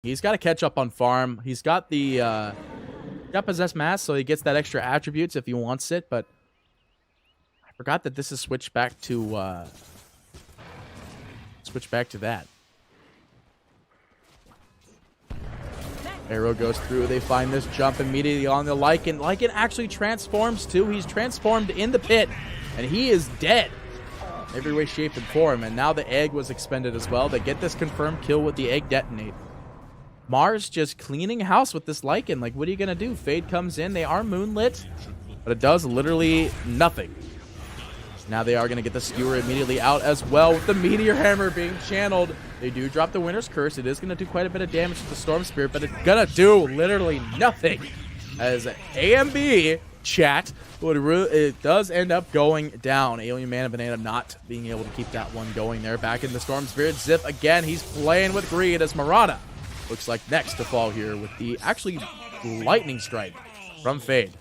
S4: He's got to catch up on farm. He's got the got possessed mass, so he gets that extra attributes if he wants it. But I forgot that this is switched back to that. Arrow goes through. They find this jump immediately on the Lycan. Lycan actually transforms too. He's transformed in the pit, and he is dead. Every way, shape, and form. And now the egg was expended as well. They get this confirmed kill with the egg detonate. Mars just cleaning house with this Lycan. Like, what are you going to do? Fade comes in. They are moonlit, but it does literally nothing. Now they are going to get the skewer immediately out as well with the meteor hammer being channeled. They do drop the winner's curse. It is going to do quite a bit of damage to the storm spirit, but it's going to do literally nothing. As AMB chat, it does end up going down. Alien Man and Banana not being able to keep that one going there. Back in the storm spirit. Zip again. He's playing with greed as Marana looks like next to fall here with the actually lightning strike from Fade.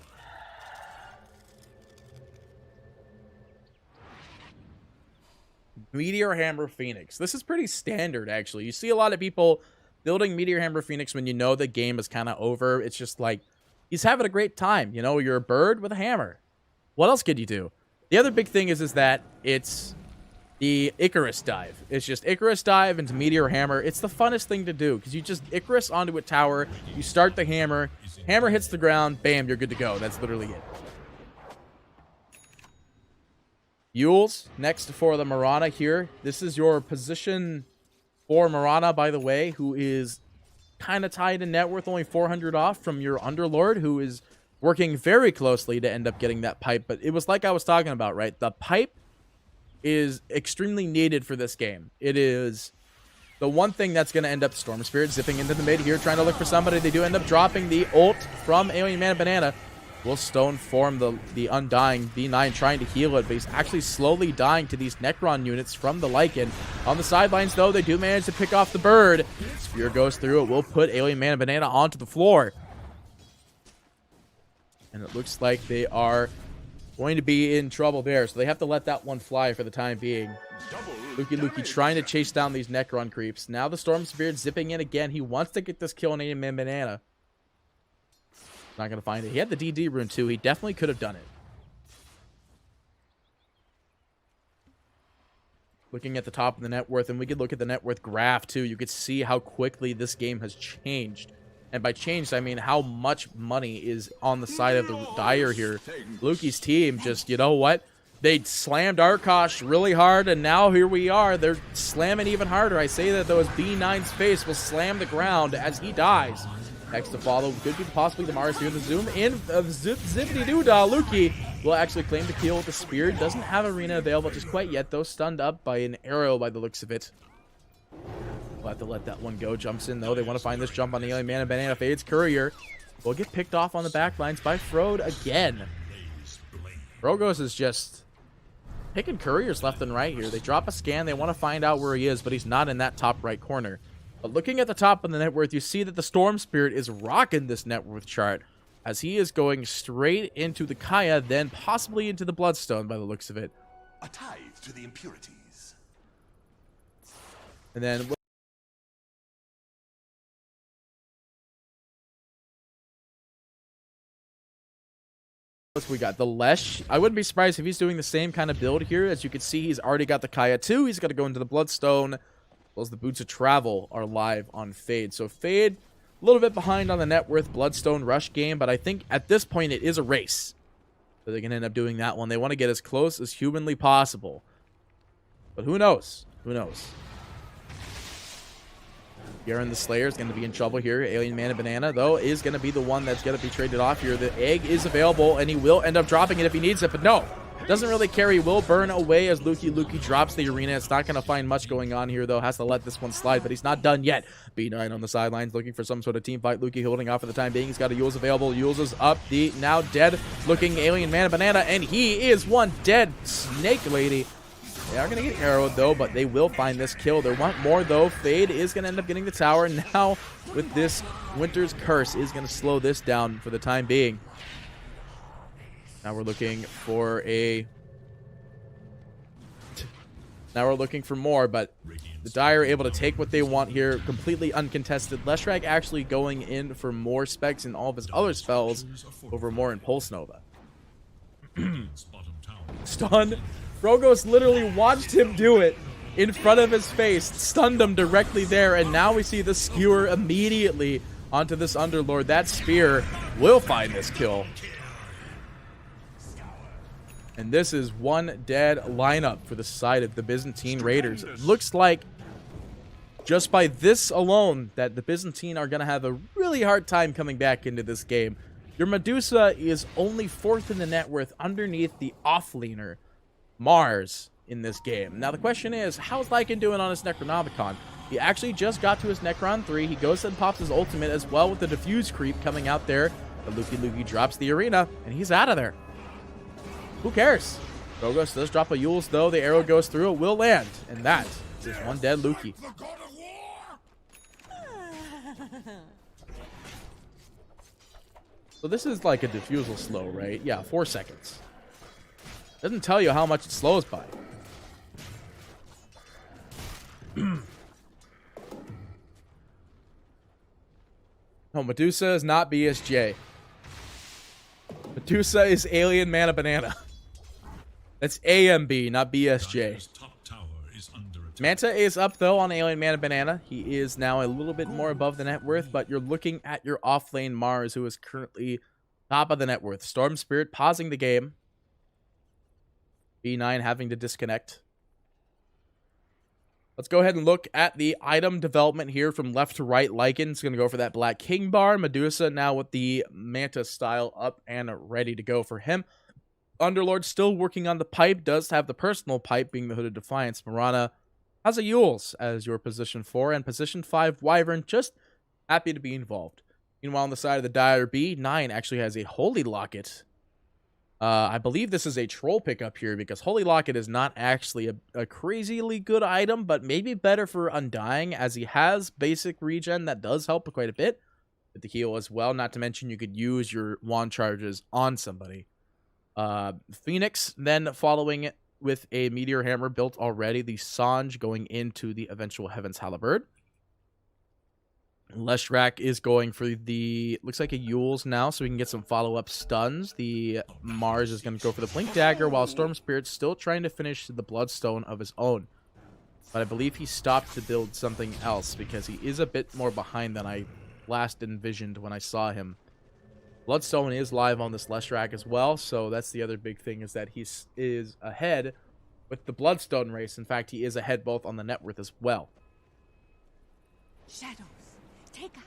S4: Meteor Hammer Phoenix. This is pretty standard, actually. You see a lot of people building Meteor Hammer Phoenix when you know the game is kind of over. It's just like, he's having a great time. You know, you're a bird with a hammer. What else could you do? The other big thing is that it's the Icarus dive. It's just Icarus dive into Meteor Hammer. It's the funnest thing to do because you just Icarus onto a tower. You start the hammer. Hammer hits the ground. Bam, you're good to go. That's literally it. Yules next for the Marana here. This is your position for Marana, by the way, who is kind of tied in net worth, only 400 off from your Underlord, who is working very closely to end up getting that pipe. But it was like I was talking about, right? The pipe is extremely needed for this game. It is the one thing that's going to end up Storm Spirit zipping into the mid here, trying to look for somebody. They do end up dropping the ult from Alien Man and Banana. Will Stone form the Undying. B9 trying to heal it, but he's actually slowly dying to these Necron units from the Lycan. On the sidelines, though, they do manage to pick off the bird. Spear goes through. It will put Alien Man and Banana onto the floor. And it looks like they are going to be in trouble there, so they have to let that one fly for the time being. Lukey trying to chase down these Necron creeps. Now the Storm Spirit zipping in again. He wants to get this kill on Alien Man and Banana. Not going to find it. He had the DD rune too. He definitely could have done it. Looking at the top of the net worth, and we could look at the net worth graph too. You could see how quickly this game has changed. And by changed, I mean how much money is on the side of the Dire here. Lukey's team just, you know what? They slammed Arkosh really hard, and now here we are. They're slamming even harder. I say that though, as B9's face will slam the ground as he dies. Next to follow could be possibly the Mars here. The zoom in of Zippity-Doo-Dah. Lukey will actually claim the kill with the spear. Doesn't have arena available just quite yet, though. Stunned up by an arrow by the looks of it. We'll have to let that one go. Jumps in, though. They want to find this jump on the Alien Man and Banana. Fades Courier. Will get picked off on the backlines by Frode again. Rogos is just picking couriers left and right here. They drop a scan. They want to find out where he is, but he's not in that top right corner. But looking at the top of the net worth, you see that the Storm Spirit is rocking this net worth chart as he is going straight into the Kaya, then possibly into the Bloodstone by the looks of it.
S6: A tithe to the impurities.
S4: And then we got the Lesh. I wouldn't be surprised if he's doing the same kind of build here. As you can see, he's already got the Kaya too. He's got to go into the Bloodstone. As the Boots of Travel are live on Fade. So Fade, a little bit behind on the net worth Bloodstone rush game, but I think at this point it is a race. So they can end up doing that one. They want to get as close as humanly possible. But who knows? Who knows? Garen the Slayer is going to be in trouble here. Alien Man and Banana, though, is going to be the one that's going to be traded off here. The egg is available, and he will end up dropping it if he needs it, but no. Doesn't really carry. Will burn away as Lukey drops the arena. It's not going to find much going on here, though. Has to let this one slide, but he's not done yet. B9 on the sidelines looking for some sort of team fight. Lukey holding off for the time being. He's got a Yules available. Yules is up. The now dead looking Alien Man and Banana, and he is one dead Snake Lady. They are going to get arrowed, though, but they will find this kill. They want more, though. Fade is going to end up getting the tower. Now, with this Winter's Curse, is going to slow this down for the time being. Now we're looking for a... Now we're looking for more, but The Dire able to take what they want here, completely uncontested. Leshrac actually going in for more specs and all of his other spells over more in Pulse Nova. Stun. Frogos literally watched him do it in front of his face, stunned him directly there, and now we see the skewer immediately onto this Underlord. That spear will find this kill. And this is one dead lineup for the side of the Byzantine Raiders. It looks like just by this alone that the Byzantine are going to have a really hard time coming back into this game. Your Medusa is only 4th in the net worth underneath the offlaner Mars in this game. Now the question is, how's Lycan doing on his Necronomicon? He actually just got to his Necron 3. He goes and pops his ultimate as well with the diffuse creep coming out there. The Luki drops the arena, and he's out of there. Who cares? Frogos does drop a Yules, though. The arrow goes through. It will land. And that is one dead Luki. So this is like a diffusal slow, right? Yeah, 4 seconds. Doesn't tell you how much it slows by. No, Medusa is not BSJ. Medusa is Alien Mana Banana. That's AMB, not BSJ. Manta is up, though, on Alien Mana Banana. He is now a little bit more above the net worth, but you're looking at your offlane Mars, who is currently top of the net worth. Storm Spirit pausing the game. B9 having to disconnect. Let's go ahead and look at the item development here from left to right. Lycan's going to go for that Black King bar. Medusa now with the Manta style up and ready to go for him. Underlord still working on the pipe. Does have the personal pipe being the Hooded Defiance. Mirana has a Yules as your position 4. And position 5 Wyvern just happy to be involved. Meanwhile on the side of the Dire, B9 actually has a Holy Locket. I believe this is a troll pickup here because Holy Locket is not actually a crazily good item, but maybe better for Undying as he has basic regen that does help quite a bit with the heal as well. Not to mention you could use your wand charges on somebody. Phoenix then following it with a Meteor Hammer built already. The Sange going into the eventual Heaven's Halberd. Leshrac is going for the, looks like a Yules now, so we can get some follow-up stuns. The Mars is going to go for the Blink Dagger, while Storm Spirit's still trying to finish the Bloodstone of his own. But I believe he stopped to build something else, because he is a bit more behind than I last envisioned when I saw him. Bloodstone is live on this Leshrac as well, so that's the other big thing, is that he is ahead with the Bloodstone race. In fact, he is ahead both on the net worth as well.
S5: Shadows, take us.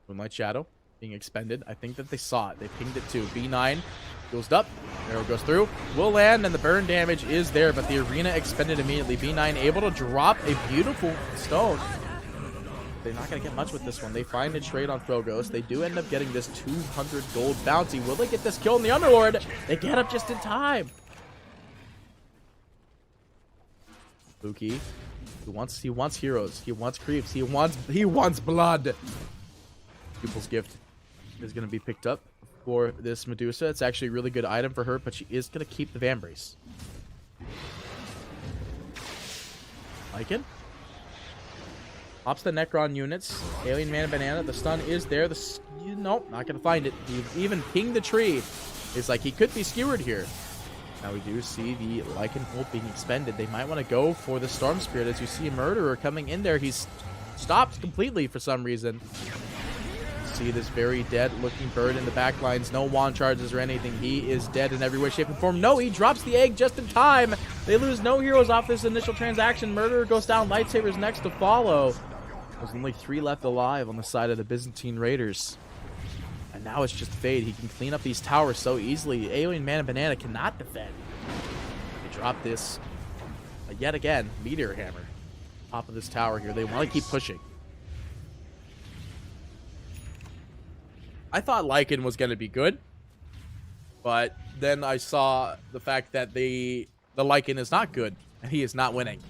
S4: Moonlight Shadow being expended. I think that they saw it. They pinged it too. B9 goes up. Arrow goes through. Will land, and the burn damage is there, but the arena expended immediately. B9 able to drop a beautiful stone. They're not going to get much with this one. They find a trade on Frogos. They do end up getting this 200 gold bounty. Will they get this kill in the Underlord? They get up just in time. Spooky. He wants heroes. He wants creeps. He wants blood. Pupil's Gift is going to be picked up for this Medusa. It's actually a really good item for her, but she is going to keep the Vambrace. Lycan pops the Necron units. Alien Mana Banana. The stun is there. Nope, not going to find it. He even pinged the tree. It's like he could be skewered here. Now we do see the Lycan ult being expended. They might want to go for the Storm Spirit as you see a Murderer coming in there. He's stopped completely for some reason. See this very dead looking bird in the back lines. No wand charges or anything. He is dead in every way, shape, and form. No, he drops the egg just in time. They lose no heroes off this initial transaction. Murderer goes down. Lightsaber's next to follow. There's only 3 left alive on the side of the Byzantine Raiders. And now it's just Fade. He can clean up these towers so easily. Alien Mana Banana cannot defend. They drop this yet again. Meteor Hammer. Top of this tower here. They want to keep pushing. I thought Lycan was going to be good. But then I saw the fact that the Lycan is not good. And he is not winning.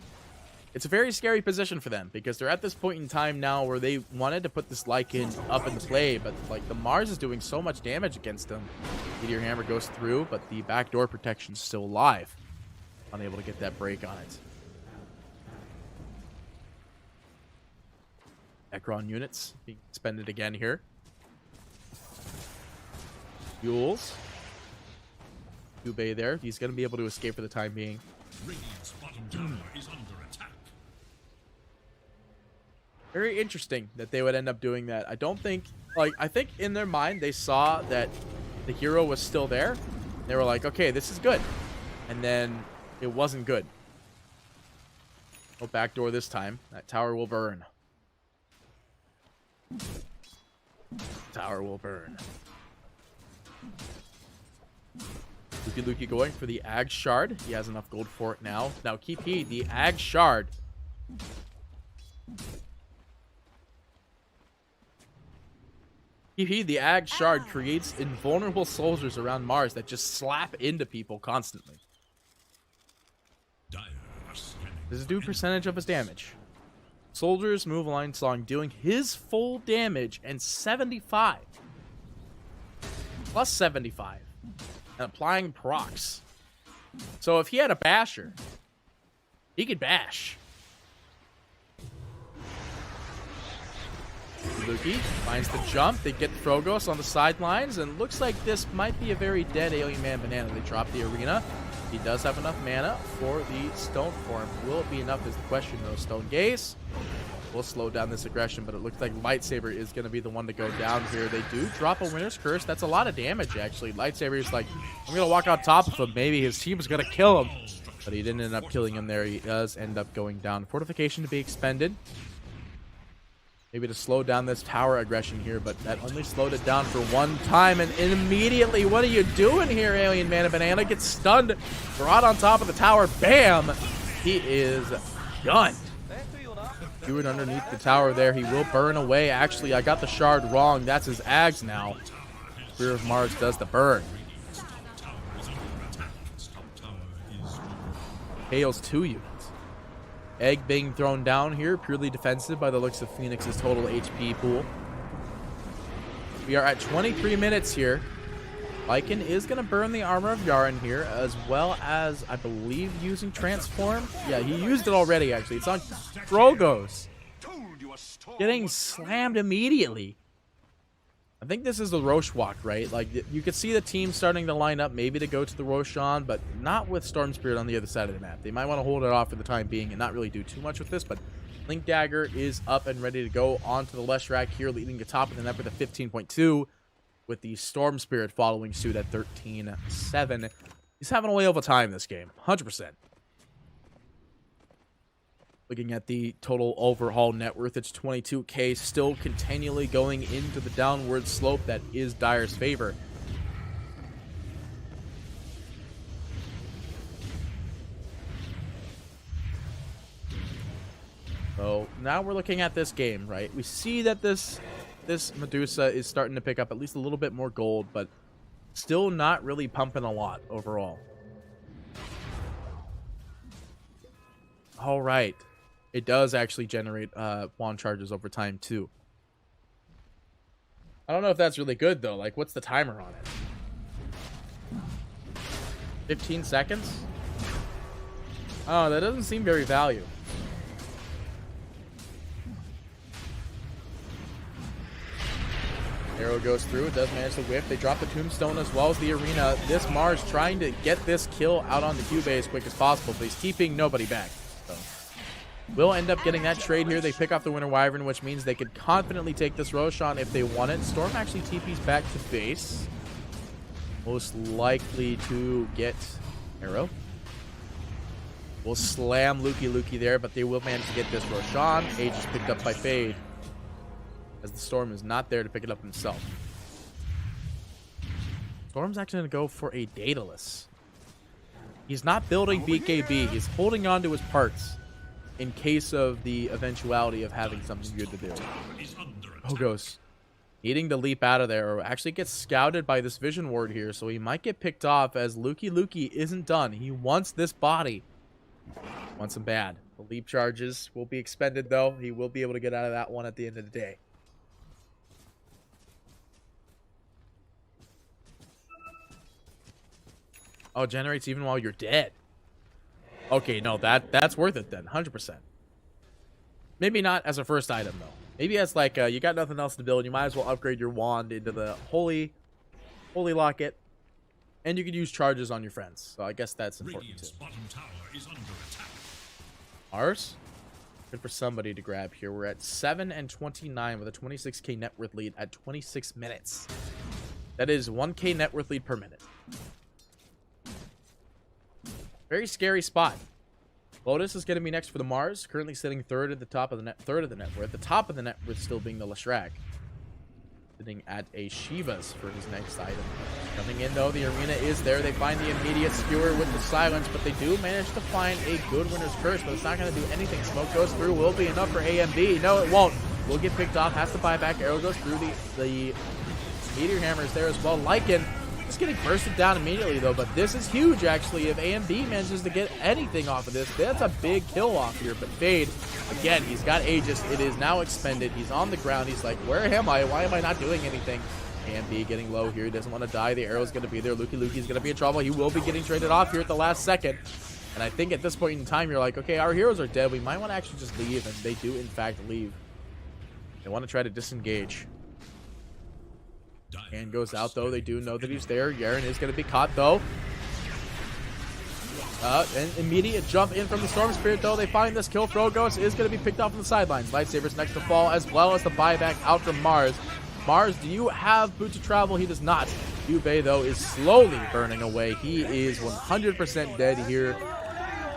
S4: It's a very scary position for them because they're at this point in time now where they wanted to put this Lycan up in the play, but like the Mars is doing so much damage against them. Meteor Hammer goes through, but the backdoor protection's still alive. Unable to get that break on it. Necron units being expended again here. Yules. Dubé there. He's going to be able to escape for the time being.
S3: Radiant's bottom tower is under attack.
S4: Very interesting that they would end up doing that. I don't think, like, I think in their mind they saw that the hero was still there. They were like, okay, this is good. And then it wasn't good. No backdoor this time. That tower will burn. Tower will burn. Luki going for the Ag Shard. He has enough gold for it now. Now keep heed, the Ag Shard. Keep heed, the Ag Shard creates invulnerable soldiers around Mars that just slap into people constantly. This is due percentage of his damage. Soldiers move line song doing his full damage and 75. Plus 75. And applying procs. So if he had a basher, he could bash. Luki finds the jump. They get Frogos on the sidelines, and looks like this might be a very dead Alien Man Banana. They drop the arena. He does have enough mana for the Stone Form. Will it be enough is the question, though. Stone Gaze will slow down this aggression, but it looks like Lightsaber is going to be the one to go down here. They do drop a Winter's Curse. That's a lot of damage, actually. Lightsaber is like, I'm going to walk on top of him. Maybe his team is going to kill him. But he didn't end up killing him there. He does end up going down. Fortification to be expended. Maybe to slow down this tower aggression here, but that only slowed it down for one time. And immediately, what are you doing here, Alien Man and Banana? Gets stunned, brought on top of the tower. Bam! He is done. Do it underneath the tower there. He will burn away. Actually, I got the shard wrong. That's his Ags now. Spear of Mars does the burn. Hails 2 units. Egg being thrown down here, purely defensive by the looks of Phoenix's total HP pool. We are at 23 minutes here. Lycan is going to burn the Armor of Yaren here, as well as, I believe, using Transform. Yeah, he used it already, actually. It's on Frogos. Getting slammed immediately. I think this is the Roche walk, right? Like, you could see the team starting to line up maybe to go to the Roshan, but not with Storm Spirit on the other side of the map. They might want to hold it off for the time being and not really do too much with this, but Link Dagger is up and ready to go onto the Leshrac here, leading the top of the net with a 15.2, with the Storm Spirit following suit at 13.7. He's having a whale of a time this game, 100%. Looking at the total overhaul net worth, it's 22k, still continually going into the downward slope that is Dire's favor. So now we're looking at this game, right? We see that this Medusa is starting to pick up at least a little bit more gold, but still not really pumping a lot overall. All right. It does actually generate wand charges over time, too. I don't know if that's really good, though. Like, what's the timer on it? 15 seconds? Oh, that doesn't seem very value. Arrow goes through. It does manage to whip. They drop the tombstone as well as the arena. This Mars trying to get this kill out on the Cube as quick as possible, but he's keeping nobody back. So will end up getting that trade here. They pick off the Winter Wyvern, which means they could confidently take this Roshan if they want it. Storm actually TP's back to base. Most likely to get Arrow. Will slam Luki there, but they will manage to get this Roshan. Age is picked up by Fade, as the Storm is not there to pick it up himself. Storm's actually going to go for a Daedalus. He's not building BKB. He's holding on to his parts in case of the eventuality of having something good to do. Ogos needing to leap out of there, or actually gets scouted by this Vision Ward here, so he might get picked off as Luki isn't done. He wants this body. Wants him bad. The leap charges will be expended, though. He will be able to get out of that one at the end of the day. Oh, it generates even while you're dead. Okay, no, that's worth it then, 100%. Maybe not as a first item, though. Maybe it's like you got nothing else to build. You might as well upgrade your wand into the holy locket, and you could use charges on your friends. So I guess that's important too. Mars, good for somebody to grab here. We're at 7 and 29 with a 26k net worth lead at 26 minutes. That is 1k net worth lead per minute. Very scary spot. Lotus is going to be next for the Mars, currently sitting third at the top of the net, third of the net worth. The top of the net worth still being the Leshrac, sitting at a Shiva's for his next item. Coming in though, the arena is there. They find the immediate skewer with the silence, but they do manage to find a good winner's curse, but it's not going to do anything. Smoke goes through, will be enough for AMB. No, it won't. Will get picked off, has to buy back. Arrow goes through the meteor hammer is there as well. Lycan just getting bursted down immediately though, but this is huge actually. If AMB manages to get anything off of this, that's a big kill off here. But Fade, again, he's got Aegis. It is now expended. He's on the ground. He's like, where am I? Why am I not doing anything? AMB getting low here. He doesn't want to die. The arrow's going to be there. Luki's going to be in trouble. He will be getting traded off here at the last second. And I think at this point in time, you're like, okay, our heroes are dead. We might want to actually just leave. And they do, in fact, leave. They want to try to disengage. And goes out though. They do know that he's there. Yaren is going to be caught though. An immediate jump in from the Storm Spirit though. They find this kill. Frogos is going to be picked off on the sidelines. Lightsaber's next to fall, as well as the buyback out from Mars. Mars, do you have Boots of Travel? He does not. Yubei though is slowly burning away. He is 100% dead here.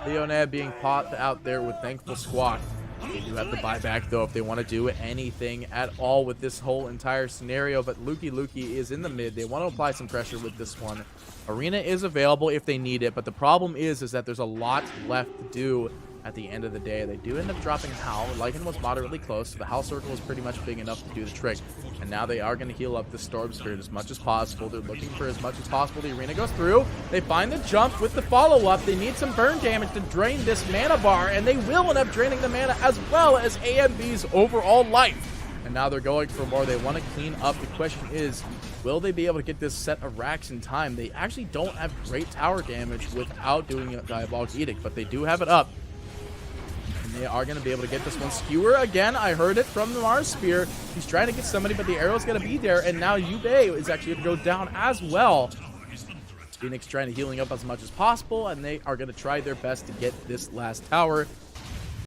S4: Leonab being caught out there with Thankful Squawk. They do have the buyback though if they want to do anything at all with this whole entire scenario, but Luki is in the mid. They want to apply some pressure with this one. Arena is available if they need it, but the problem is that there's a lot left to do at the end of the day. They do end up dropping Hal. Lycan was moderately close, so the Hal circle was pretty much big enough to do the trick. And now they are going to heal up the Storm Spirit as much as possible. They're looking for as much as possible. The arena goes through. They find the jump with the follow-up. They need some burn damage to drain this mana bar, and they will end up draining the mana as well as AMB's overall life. And now they're going for more. They want to clean up. The question is, will they be able to get this set of racks in time? They actually don't have great tower damage without doing a Diabolic Edict, but they do have it up. They are going to be able to get this one. Skewer again. I heard it from the Mars Spear. He's trying to get somebody, but the arrow's going to be there. And now Yubei is actually going to go down as well. Phoenix trying to healing up as much as possible, and they are going to try their best to get this last tower.